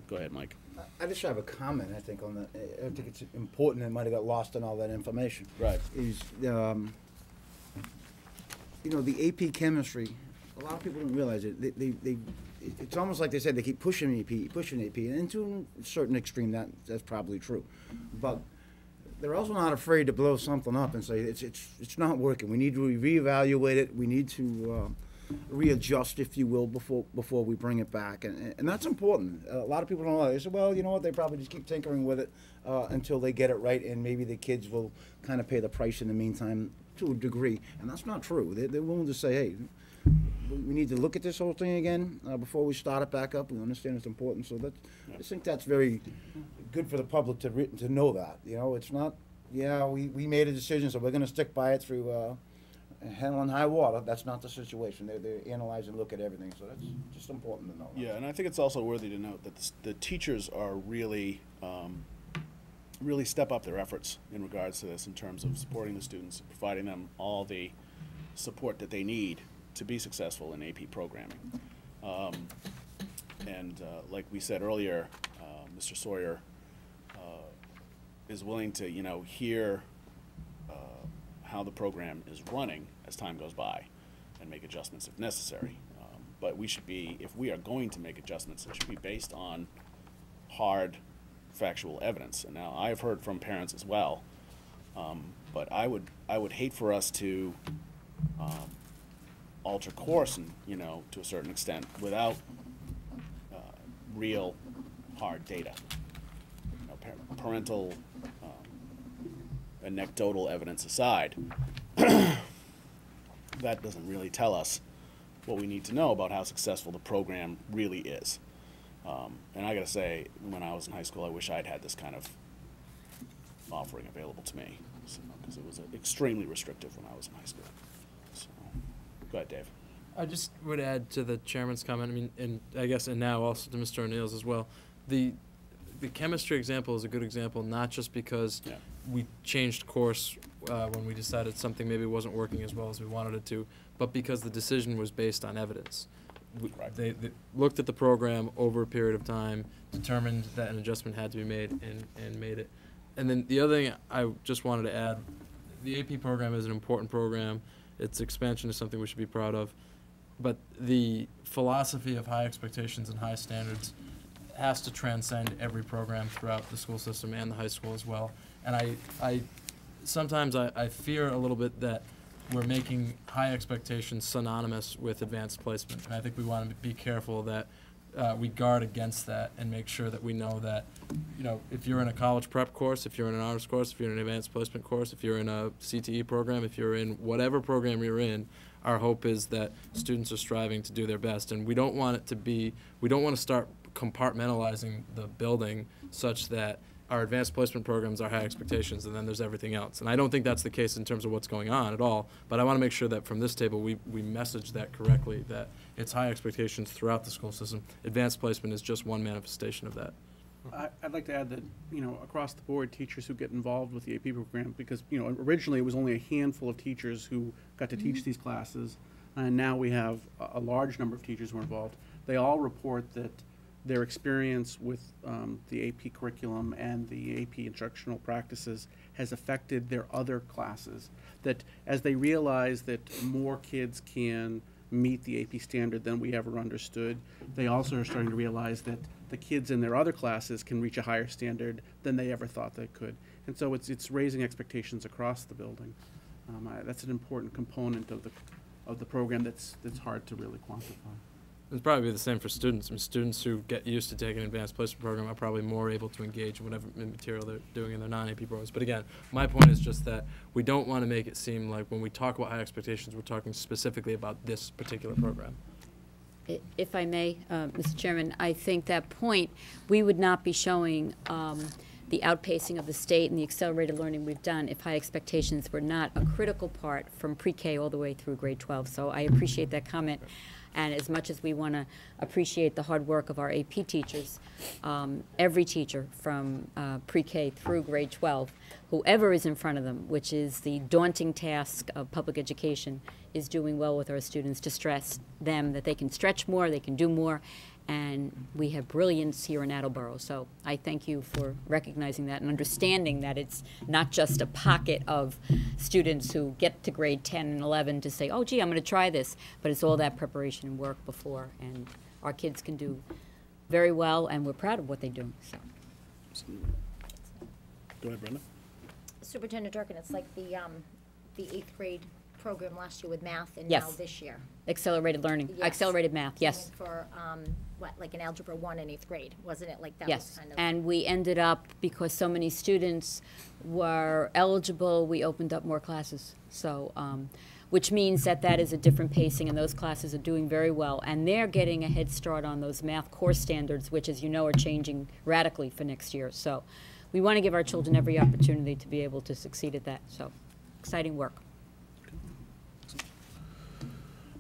Go ahead, Mike. I just have a comment, I think, on that. I think it's important, it might have got lost in all that information. Right. Is, you know, the AP chemistry a lot of people don't realize it. It's almost like they said they keep pushing AP, and to a certain extreme that's probably true. But they're also not afraid to blow something up and say it's not working. We need to reevaluate it. We need to readjust, if you will, before we bring it back, and that's important. A lot of people don't know. They say, well, you know what? They probably just keep tinkering with it until they get it right, and maybe the kids will kind of pay the price in the meantime to a degree, and that's not true. They're willing to say, hey, we need to look at this whole thing again before we start it back up. We understand it's important, so I think that's very good for the public to know that. You know, it's not, yeah, we made a decision, so we're going to stick by it through hell and high water. That's not the situation. They analyze and look at everything, so that's just important to know. Yeah, and I think it's also worthy to note that the teachers are really step up their efforts in regards to this in terms of supporting the students, providing them all the support that they need to be successful in AP programming. Like we said earlier, Mr. Sawyer is willing to, hear how the program is running as time goes by and make adjustments if necessary. But we should be, if we are going to make adjustments, it should be based on hard factual evidence. And now I've heard from parents as well, but I would hate for us to alter course, and to a certain extent, without real hard data. Parental anecdotal evidence aside, that doesn't really tell us what we need to know about how successful the program really is. And I gotta say, when I was in high school, I wish I'd had this kind of offering available to me, because it was extremely restrictive when I was in high school. So, go ahead, Dave. I just would add to the chairman's comment, I mean, and I guess, and now also to Mr. O'Neill's as well, the chemistry example is a good example, not just because we changed course when we decided something maybe wasn't working as well as we wanted it to, but because the decision was based on evidence. They looked at the program over a period of time, determined that an adjustment had to be made, and made it. And then the other thing I just wanted to add, the AP program is an important program. Its expansion is something we should be proud of. But the philosophy of high expectations and high standards has to transcend every program throughout the school system and the high school as well. And sometimes I fear a little bit that we're making high expectations synonymous with advanced placement. And I think we want to be careful that we guard against that and make sure that we know that, if you're in a college prep course, if you're in an honors course, if you're in an advanced placement course, if you're in a CTE program, if you're in whatever program you're in, our hope is that students are striving to do their best. And we don't want to start compartmentalizing the building such that our advanced placement programs are high expectations and then there's everything else. And I don't think that's the case in terms of what's going on at all, but I want to make sure that from this table we message that correctly, that it's high expectations throughout the school system. Advanced placement is just one manifestation of that. I'd like to add that, across the board, teachers who get involved with the AP program, because, originally it was only a handful of teachers who got to teach these classes, and now we have a large number of teachers who are involved. They all report that their experience with the AP curriculum and the AP instructional practices has affected their other classes. That as they realize that more kids can meet the AP standard than we ever understood, they also are starting to realize that the kids in their other classes can reach a higher standard than they ever thought they could. And so it's raising expectations across the building. That's an important component of the program that's hard to really quantify. It's probably the same for students. I mean, students who get used to taking an advanced placement program are probably more able to engage in whatever material they're doing in their non-AP programs. But again, my point is just that we don't want to make it seem like when we talk about high expectations, we're talking specifically about this particular program. If I may, Mr. Chairman, I think that point, we would not be showing the outpacing of the state and the accelerated learning we've done if high expectations were not a critical part from pre-K all the way through grade 12. So I appreciate that comment. And as much as we want to appreciate the hard work of our AP teachers, every teacher from pre-K through grade 12, whoever is in front of them, which is the daunting task of public education, is doing well with our students to stress them that they can stretch more, they can do more, and we have brilliance here in Attleboro. So I thank you for recognizing that and understanding that it's not just a pocket of students who get to grade 10 and 11 to say, oh, gee, I'm going to try this, but it's all that preparation and work before, and our kids can do very well, and we're proud of what they do. So. Go ahead, Brenda. Superintendent Durkin, it's like the 8th grade program last year with math and Yes. now this year. Accelerated learning, Yes. accelerated math, yes. For, like an Algebra 1 in 8th grade, wasn't it? Like that was Yes, kind of. and we ended up, because so many students were eligible, we opened up more classes. So, which means that that is a different pacing, and those classes are doing very well. And they're getting a head start on those math course standards, which, as you know, are changing radically for next year. So we want to give our children every opportunity to be able to succeed at that. So, exciting work.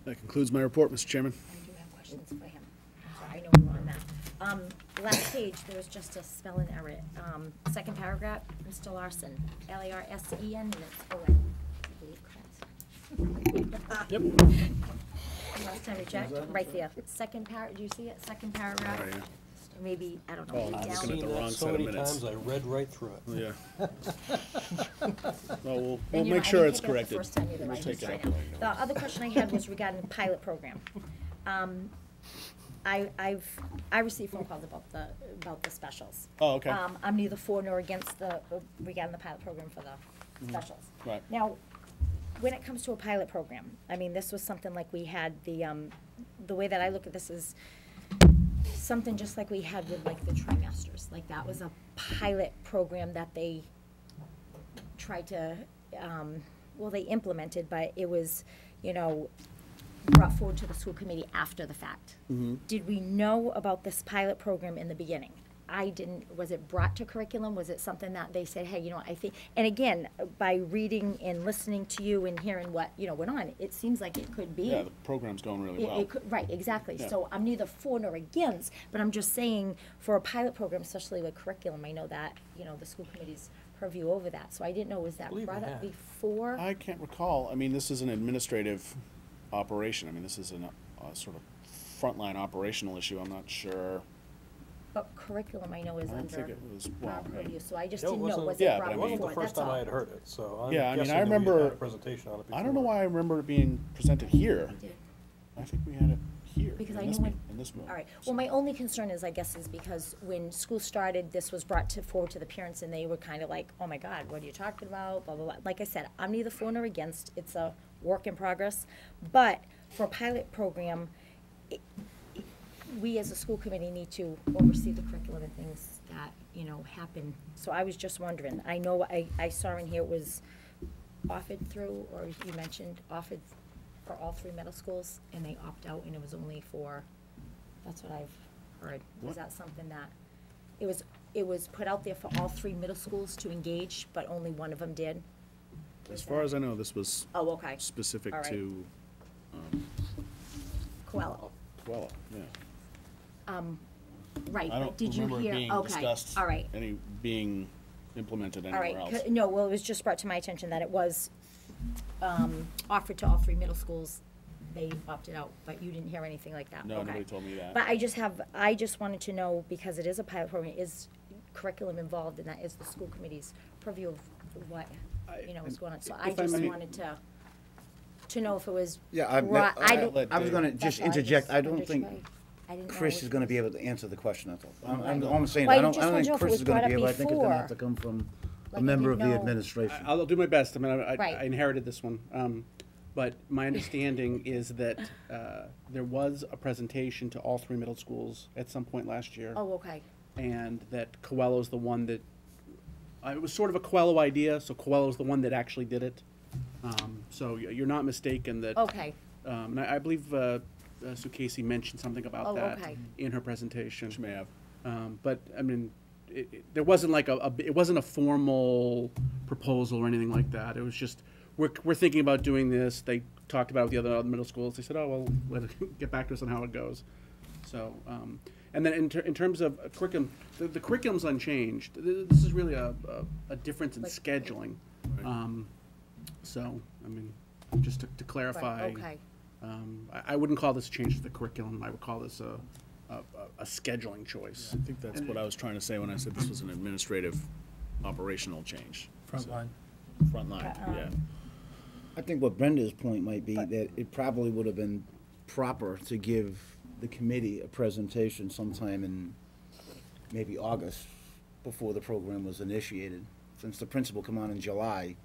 That concludes my report, Mr. Chairman. I do have questions for him. Sorry, I know we were on that. Last page, there was just a spelling error. Second paragraph, Mr. Larson, Larsen, and it's O-N. Yep. Last time we checked, right there. Second do you see it? Second paragraph? Right, yeah. Maybe, I don't know, Oh, maybe I'm down. looking at the wrong So set of many minutes. times I read right through it. Yeah. Well, we'll And, you know, make I sure didn't it's pick it up the corrected. first time either, We'll I take just it tried up. it. The other question I had was regarding the pilot program. I received phone calls about the specials. Oh, okay. I'm neither for nor against regarding the pilot program for the specials. Right. Now, when it comes to a pilot program, I mean, this was something like we had the way that I look at this is something just like we had with like the trimesters. Like that was a pilot program that they tried to, well, they implemented, but it was, you know, brought forward to the school committee after the fact. Did we know about this pilot program in the beginning? I didn't, was it brought to curriculum? Was it something that they said, hey, you know, I think, and again, by reading and listening to you and hearing what, you know, went on, it seems like it could be. Yeah, the program's going really well. It could, right, exactly. Yeah. So I'm neither for nor against, but I'm just saying, for a pilot program, especially with curriculum, I know that, you know, the school committee's purview over that. So I didn't know, was that Believe brought we up had. before? I can't recall. I mean, this is an administrative operation. I mean, this is a sort of frontline operational issue. I'm not sure. But curriculum, I know, is I don't under think it was, well, our purview, so I just No, it didn't know, wasn't- was Yeah, it but I brought mean- It wasn't before, the first that's time I all. had heard it, so I'm Yeah, I mean, guessing I that we had remember- had a presentation on it before. I don't know why I remember it being presented here. I did. I think we had it here. Because in I this knew when- meeting- in this room. All right, well, my only concern is, I guess, is because when school started, this was brought forward to the parents, and they were kind of like, oh my God, what are you talking about, blah, blah, blah. Like I said, I'm neither for nor against, it's a work in progress, but for a pilot program, we as a school committee need to oversee the curriculum and things that, you know, happen. So I was just wondering, I know I saw in here it was offered through, or you mentioned offered for all 3 middle schools, and they opt out, and it was only for, that's what I've heard. Was What? that something that, it was put out there for all 3 middle schools to engage, but only one of them did? As far as I know, this was Oh, okay, specific All right. to Coelho. Twella, yeah. Right, I but don't did you remember hear, it being okay, discussed, all right. any being implemented All anywhere right, else. no, well, it was just brought to my attention that it was, offered to all 3 middle schools. They opted out, but you didn't hear anything like that? No, Okay. nobody told me that. But I just wanted to know, because it is a pilot program, is curriculum involved, and that is the school committee's purview of what, you know, is going on. So I if I just may- wanted to know if it was Yeah, I brought, I don't. let I was gonna that's just all, interject, I don't just think wanted to try. I didn't know Chris if is gonna it be was- able to answer the question, that's all. I'm almost saying, Well, I I don't just wanted think to know if it Chris was is gonna brought be up able, I think it's gonna have to before. come from Like, a I member of didn't the know- administration. I'll do my best. I mean, I Right. inherited this one. But my understanding is that there was a presentation to all 3 middle schools at some point last year. Oh, okay, And that Coelho's the one that, it was sort of a Coelho idea, so Coelho's the one that actually did it. So you're not mistaken that. okay, And I believe Sue Casey mentioned something about Oh, that okay. in her presentation. She may have. But, I mean, there wasn't like it wasn't a formal proposal or anything like that. It was just, we're thinking about doing this. They talked about it with the other middle schools. They said, oh, well, let it get back to us on how it goes. So, and then in terms of curriculum, the curriculum's unchanged. This is really a difference in Like- scheduling. So, I mean, just to clarify. right, okay. I wouldn't call this a change to the curriculum. I would call this a scheduling choice. I think that's what I was trying to say when I said this was an administrative, operational change. Frontline. Frontline, yeah. I think what Brenda's point might be that it probably would have been proper to give the committee a presentation sometime in maybe August before the program was initiated, since the principal come on in July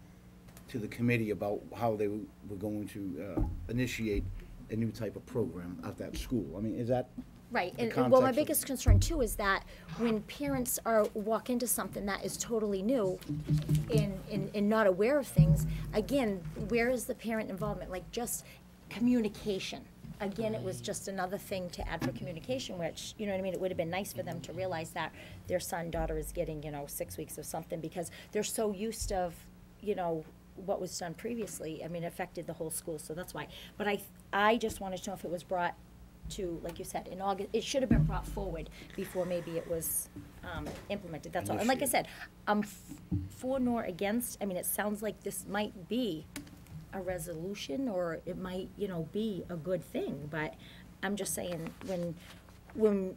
to the committee about how they were going to initiate a new type of program at that school. I mean, is that Right, the and well, my context of- biggest concern too is that when parents walk into something that is totally new and not aware of things, again, where is the parent involvement? Like, just communication. Again, it was just another thing to add for communication, which, you know what I mean, it would have been nice for them to realize that their son, daughter is getting, 6 weeks of something, because they're so used of, what was done previously. I mean, it affected the whole school, so that's why. But I just wanted to know if it was brought to, like you said, in August. It should have been brought forward before maybe it was implemented, that's all. And like I said, I'm for nor against. I mean, it sounds like this might be a resolution, or it might, be a good thing, but I'm just saying, when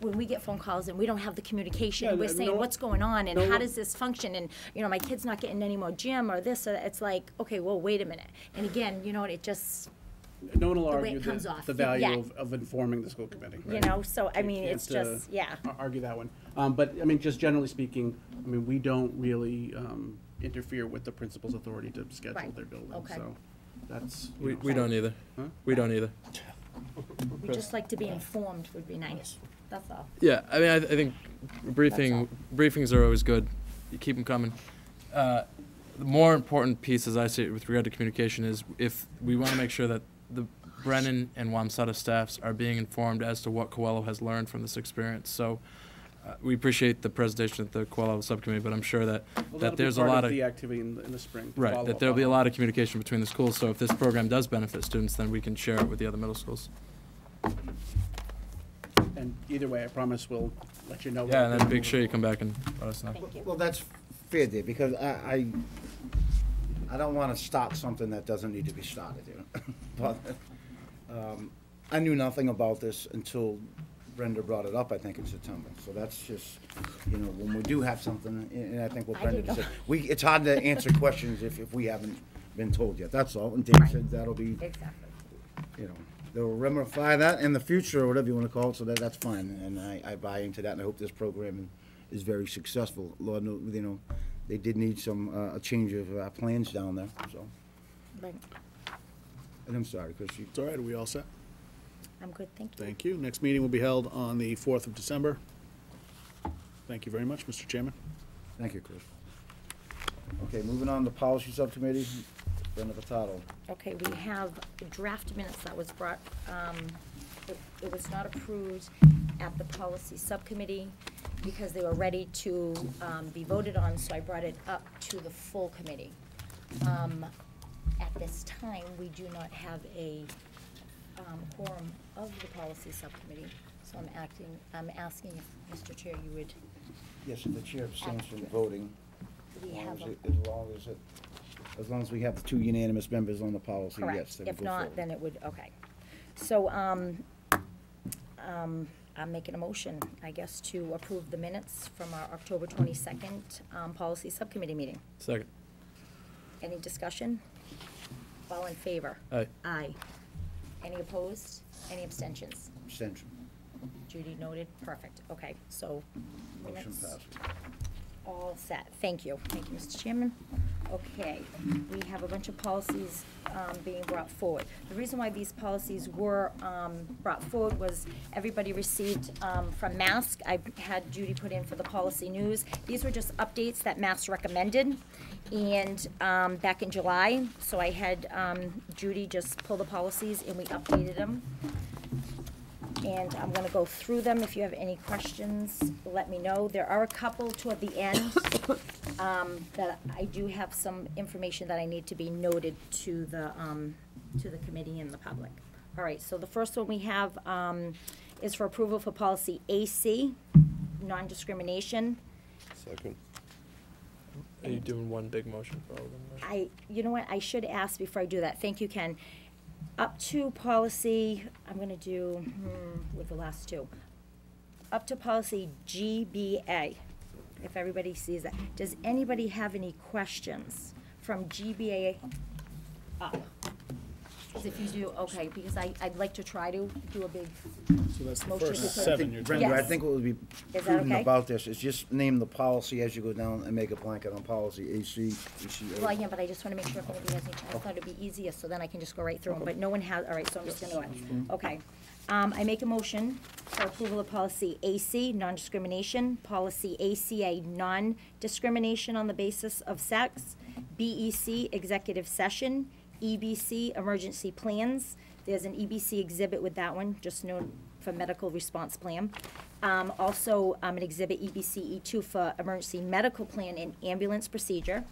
we get phone calls and we don't have the communication, and we're saying, what's going on, and how does this function, and, my kid's not getting any more gym, or this, or that, it's like, okay, well, wait a minute. And again, it just, No one will the way argue it comes off. the value Yeah. of informing the school committee, right? so, I mean, Can't, it's just, yeah. argue that one. But, I mean, just generally speaking, I mean, we don't really interfere with the principal's authority to schedule Right. their building, Okay. so that's. We don't either. Huh? We don't either. We just like to be informed would be nice, that's all. Yeah, I mean, I think briefings are always good. You keep them coming. The more important piece, as I see it, with regard to communication, is if we want to make sure that the Brennan and Wamsutta staffs are being informed as to what Coelho has learned from this experience. So we appreciate the presentation at the Coelho Subcommittee, but I'm sure that there's a lot of the activity in the spring. to right, follow that up there'll be a on. lot of communication between the schools. So if this program does benefit students, then we can share it with the other middle schools. And either way, I promise we'll let you know. Yeah, and then make sure you come back and let us know. Thank you. Well, that's fair, Dave, because I don't want to start something that doesn't need to be started, But I knew nothing about this until Brenda brought it up, I think, in September. So that's just, when we do have something, and I think what I Brenda didn't just know. said, it's hard to answer questions if we haven't been told yet, that's all. And Dave Right. said that'll be, Exactly. they'll remify that in the future, or whatever you want to call it, so that's fine. And I buy into that, and I hope this program is very successful. Lord knows, they did need a change of plans down there, so. Right. And I'm sorry, Chris, It's all right, are we all set? I'm good, thank you. Thank you. Next meeting will be held on the 4th of December. Thank you very much, Mr. Chairman. Thank you, Chris. Okay, moving on to Policy Subcommittee, Brenda Vitato. Okay, we have draft minutes that was brought, it was not approved at the policy subcommittee because they were ready to be voted on, so I brought it up to the full committee. At this time, we do not have a quorum of the policy subcommittee, so I'm asking if, Mr. Chair, you would, Yes, the chair abstains from voting, we have a, as long as we have the 2 unanimous members on the policy, yes. correct. then If go not, forward. then it would, okay. So, I'm making a motion, I guess, to approve the minutes from our October 22nd policy subcommittee meeting. Second. Any discussion? All in favor? Aye. Aye. Any opposed? Any abstentions? Abstention. Judy noted, perfect, okay, so Motion minutes passes. all set, thank you, Mr. Chairman. Okay, we have a bunch of policies being brought forward. The reason why these policies were brought forward was everybody received from MASC. I had Judy put in for the policy news. These were just updates that MASC recommended, and back in July, so I had Judy just pull the policies and we updated them. And I'm gonna go through them. If you have any questions, let me know. There are a couple toward the end that I do have some information that I need to be noted to the committee and the public. All right, so the first one we have is for approval for policy AC, non-discrimination. Second. Are you doing one big motion for all of them? You know what, I should ask before I do that. Thank you, Ken. Up to policy, I'm gonna do, with the last two. Up to policy GBA, if everybody sees that. Does anybody have any questions from GBA up? 'Cause if you do, okay, because I'd like to try to do a big So that's the motion. first because- 7 you're Brenda, Yes. I think what would be that prudent okay? about this is just name the policy as you go down and make a blanket on policy AC, ECA. Well, yeah, but I just wanna make sure if anybody has any, I thought it'd be easier, so then I can just go right through them, but no one has, all right, so I'm just gonna go, okay. I make a motion for approval of policy AC, non-discrimination, policy ACA, non-discrimination on the basis of sex, BEC, executive session, EBC, emergency plans. There's an EBC exhibit with that one, just known for medical response plan. Also, an exhibit EBC E2 for emergency medical plan and ambulance procedure.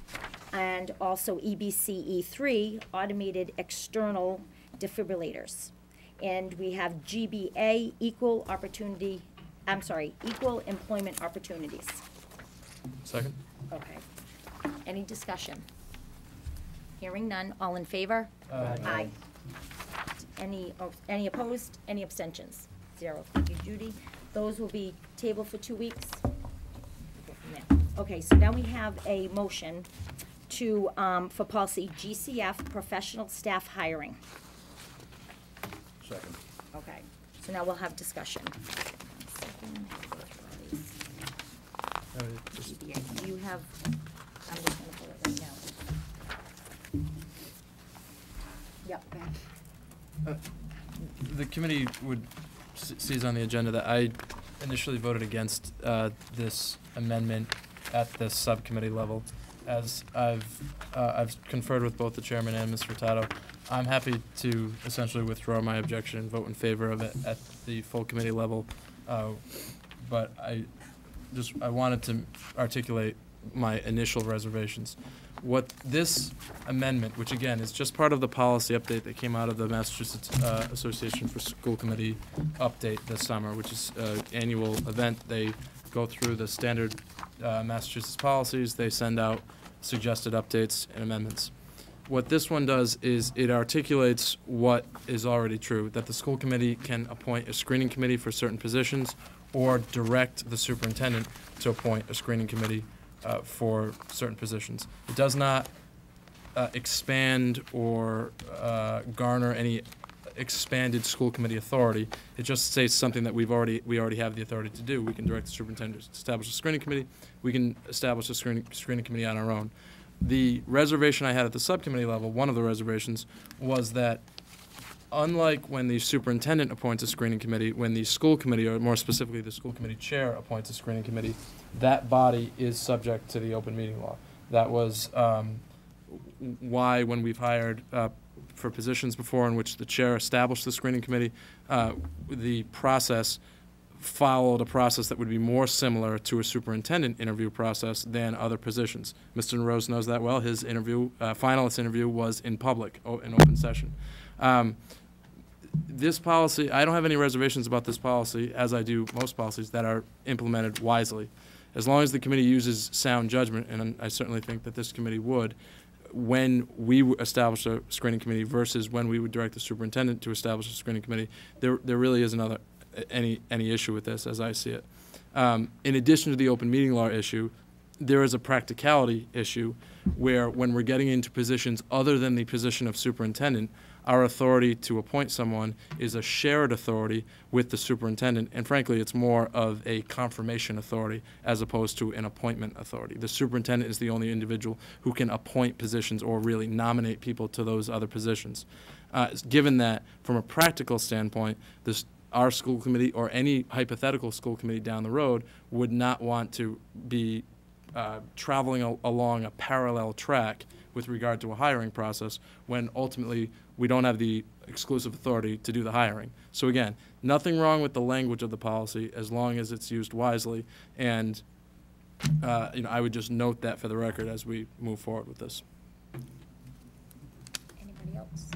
And also EBC E3, automated external defibrillators. And we have GBA, equal employment opportunities. Second? Okay. Any discussion? Hearing none, all in favor? Aye. Any opposed? Any abstentions? 0. Thank you, Judy. Those will be tabled for 2 weeks. Go from there. Okay, so now we have a motion to, for policy GCF, professional staff hiring. Second. Okay, so now we'll have discussion. GBA, do you have, I'm just gonna pull it right now. Yep, go ahead. The committee would sees on the agenda that I initially voted against this amendment at the subcommittee level. As I've conferred with both the chairman and Mr. Furtado, I'm happy to essentially withdraw my objection and vote in favor of it at the full committee level. But I wanted to articulate my initial reservations. What this amendment, which again is just part of the policy update that came out of the Massachusetts Association for School Committee update this summer, which is an annual event. They go through the standard Massachusetts policies. They send out suggested updates and amendments. What this one does is it articulates what is already true, that the school committee can appoint a screening committee for certain positions or direct the superintendent to appoint a screening committee for certain positions. It does not expand or garner any expanded school committee authority. It just states something that we already have the authority to do. We can direct the superintendent to establish a screening committee. We can establish a screening committee on our own. The reservation I had at the subcommittee level, one of the reservations, was that unlike when the superintendent appoints a screening committee, when the school committee, or more specifically the school committee chair, appoints a screening committee, that body is subject to the open meeting law. That was why when we've hired for positions before in which the chair established the screening committee, the process followed a process that would be more similar to a superintendent interview process than other positions. Mr. Rose knows that well. His interview, finalist interview, was in public, in open session. This policy, I don't have any reservations about this policy, as I do most policies that are implemented wisely. As long as the committee uses sound judgment, and I certainly think that this committee would, when we establish a screening committee versus when we would direct the superintendent to establish a screening committee, there really isn't any issue with this as I see it. In addition to the open meeting law issue, there is a practicality issue where when we're getting into positions other than the position of superintendent, our authority to appoint someone is a shared authority with the superintendent, and frankly, it's more of a confirmation authority as opposed to an appointment authority. The superintendent is the only individual who can appoint positions or really nominate people to those other positions. Given that, from a practical standpoint, our school committee or any hypothetical school committee down the road would not want to be traveling along a parallel track with regard to a hiring process when ultimately we don't have the exclusive authority to do the hiring. So again, nothing wrong with the language of the policy as long as it's used wisely, and I would just note that for the record as we move forward with this. Anybody else?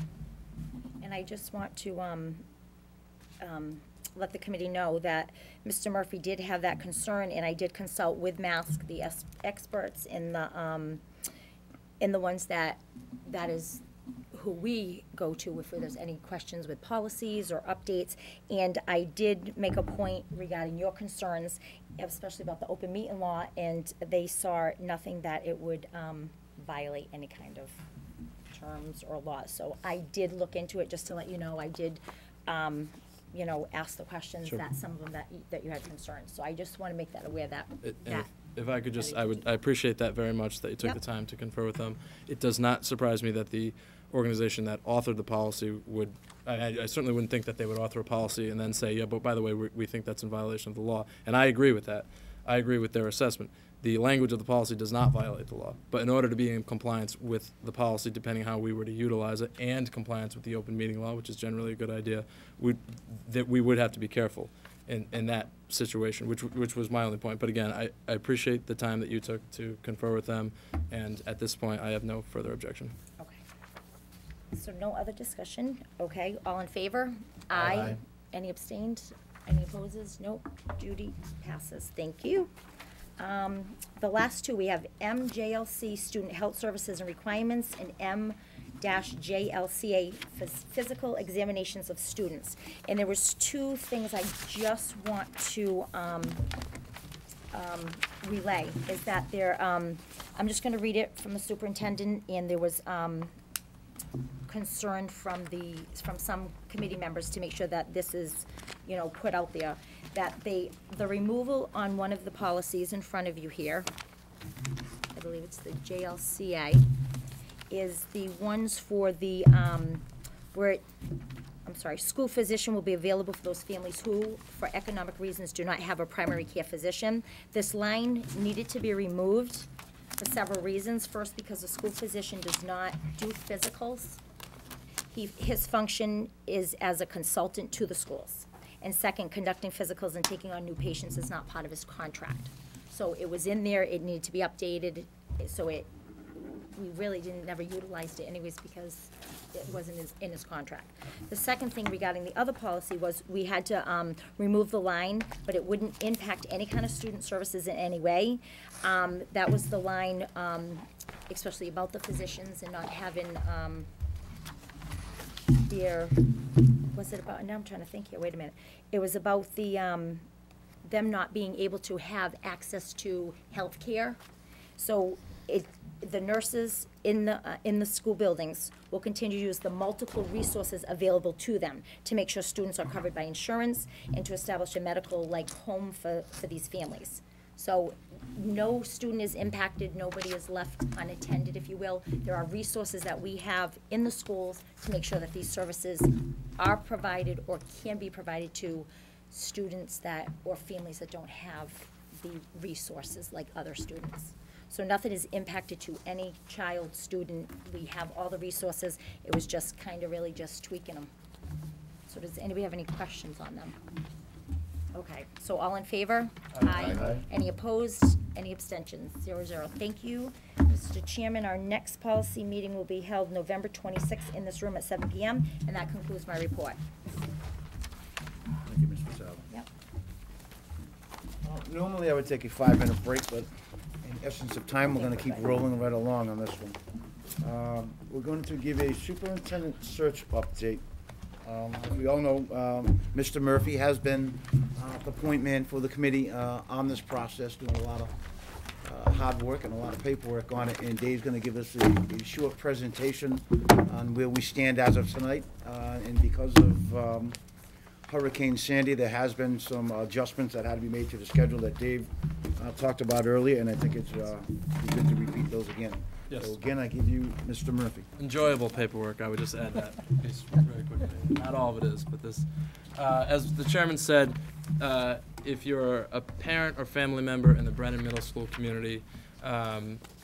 And I just want to let the committee know that Mr. Murphy did have that concern, and I did consult with MASC, the experts in the ones who we go to if there's any questions with policies or updates. And I did make a point regarding your concerns, especially about the open meeting law, and they saw nothing that it would violate any kind of terms or laws. So I did look into it, just to let you know. I did, ask the questions that some of them that you had concerns. So I just want to make that aware that. If I could just, I appreciate that very much, that you took the time to confer with them. It does not surprise me that the organization that authored the policy would, I certainly wouldn't think that they would author a policy and then say, yeah, but by the way, we think that's in violation of the law. And I agree with that. I agree with their assessment. The language of the policy does not violate the law. But in order to be in compliance with the policy, depending how we were to utilize it, and compliance with the open meeting law, which is generally a good idea, we would have to be careful in that situation, which was my only point. But again, I appreciate the time that you took to confer with them, and at this point, I have no further objection. Okay. So no other discussion? Okay, all in favor? Aye. Any abstained? Any opposes? Nope. Judy passes. Thank you. The last two, we have MJLC, Student Health Services and Requirements, and M-JLCA, Physical Examinations of Students. And there was two things I just want to relay, is that there, I'm just gonna read it from the superintendent, and there was concern from some committee members to make sure that this is, put out there, that the removal on one of the policies in front of you here, I believe it's the JLCA, is the ones for the, school physician will be available for those families who, for economic reasons, do not have a primary care physician. This line needed to be removed for several reasons. First, because the school physician does not do physicals. His function is as a consultant to the schools. And second, conducting physicals and taking on new patients is not part of his contract. So it was in there, it needed to be updated, so we really never utilized it anyways because it wasn't in his contract. The second thing regarding the other policy was we had to remove the line, but it wouldn't impact any kind of student services in any way. That was the line, especially about the physicians and not having was it about, now I'm trying to think here, wait a minute. It was about the, them not being able to have access to health care. So the nurses in the school buildings will continue to use the multiple resources available to them to make sure students are covered by insurance and to establish a medical home for these families. So no student is impacted, nobody is left unattended, if you will. There are resources that we have in the schools to make sure that these services are provided or can be provided to students or families that don't have the resources like other students. So nothing is impacted to any child, student. We have all the resources. It was just really just tweaking them. So does anybody have any questions on them? Okay, so all in favor? Aye. Any opposed? Any abstentions? 0-0. Thank you, Mr. Chairman. Our next policy meeting will be held November 26th in this room at 7 p.m., and that concludes my report. Thank you, Ms. Fasano. Yep. Normally, I would take a 5-minute break, but in essence of time, we're gonna keep rolling right along on this one. We're going to give a superintendent search update. As we all know, Mr. Murphy has been the point man for the committee on this process, doing a lot of hard work and a lot of paperwork on it, and Dave's gonna give us a short presentation on where we stand as of tonight. And because of Hurricane Sandy, there has been some adjustments that had to be made to the schedule that Dave talked about earlier, and I think it's good to repeat those again. Yes. So again, I give you Mr. Murphy. Enjoyable paperwork, I would just add that piece very quickly. Not all of it is, but this. As the chairman said, if you're a parent or family member in the Brennan Middle School community,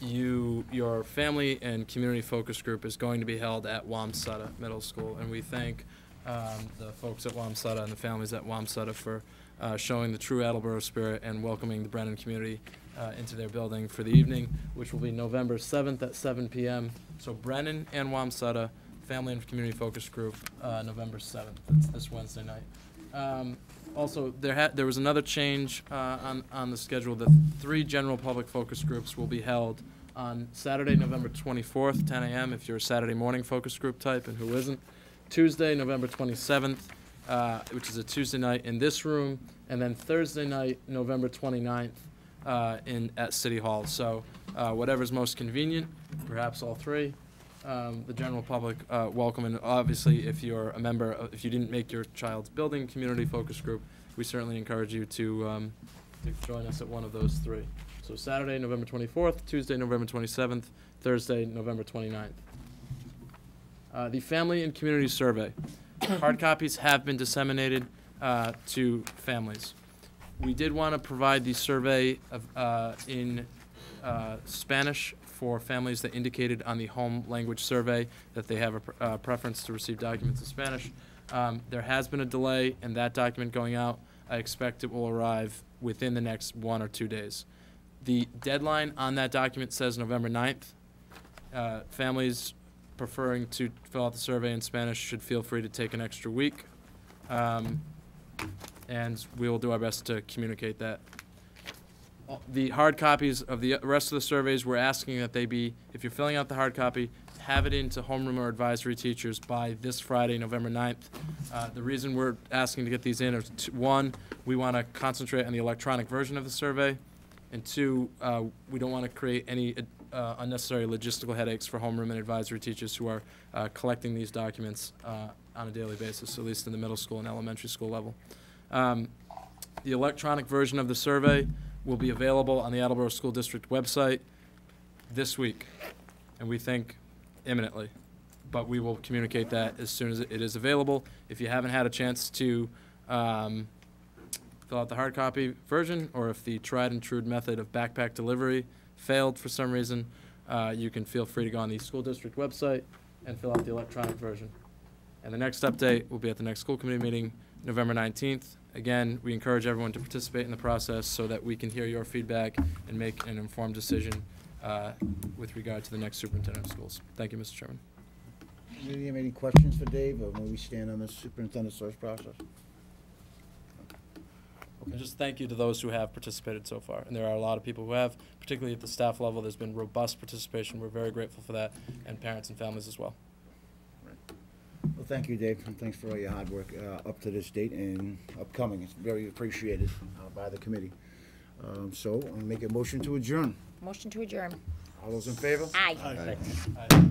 your family and community focus group is going to be held at Wamsutta Middle School, and we thank the folks at Wamsutta and the families at Wamsutta for showing the true Attleboro spirit and welcoming the Brennan community into their building for the evening, which will be November 7th at 7 p.m. So Brennan and Wamsutta Family and Community Focus Group, November 7th. That's this Wednesday night. Also, there was another change on the schedule. The 3 general public focus groups will be held on Saturday, November 24th, 10 a.m. if you're a Saturday morning focus group type, and who isn't. Tuesday, November 27th, which is a Tuesday night in this room, and then Thursday night, November 29th, at City Hall. So whatever's most convenient, perhaps all 3. The general public welcome, and obviously if you're a member, if you didn't make your child's building community focus group, we certainly encourage you to join us at one of those 3. So Saturday, November 24th, Tuesday, November 27th, Thursday, November 29th. The Family and Community Survey. Hard copies have been disseminated to families. We did want to provide the survey in Spanish for families that indicated on the home language survey that they have a preference to receive documents in Spanish. There has been a delay in that document going out. I expect it will arrive within the next 1 or 2 days. The deadline on that document says November 9th. Families preferring to fill out the survey in Spanish should feel free to take an extra week. And we will do our best to communicate that. The hard copies of the rest of the surveys, we're asking that they be, if you're filling out the hard copy, have it into homeroom or advisory teachers by this Friday, November 9th. The reason we're asking to get these in is, 1, we want to concentrate on the electronic version of the survey, and 2, we don't want to create any unnecessary logistical headaches for homeroom and advisory teachers who are collecting these documents on a daily basis, at least in the middle school and elementary school level. The electronic version of the survey will be available on the Attleboro School District website this week, and we think imminently. But we will communicate that as soon as it is available. If you haven't had a chance to fill out the hard copy version, or if the tried and true method of backpack delivery failed for some reason, you can feel free to go on the school district website and fill out the electronic version. And the next update will be at the next school committee meeting, November 19th. Again, we encourage everyone to participate in the process so that we can hear your feedback and make an informed decision with regard to the next superintendent of schools. Thank you, Mr. Chairman. Do you have any questions for Dave, or where we stand on this superintendent search process? And just thank you to those who have participated so far. And there are a lot of people who have, particularly at the staff level. There's been robust participation. We're very grateful for that, and parents and families as well. Well, thank you, Dave, and thanks for all your hard work up to this date and upcoming. It's very appreciated by the committee. So I'll make a motion to adjourn. Motion to adjourn. All those in favor? Aye. Aye.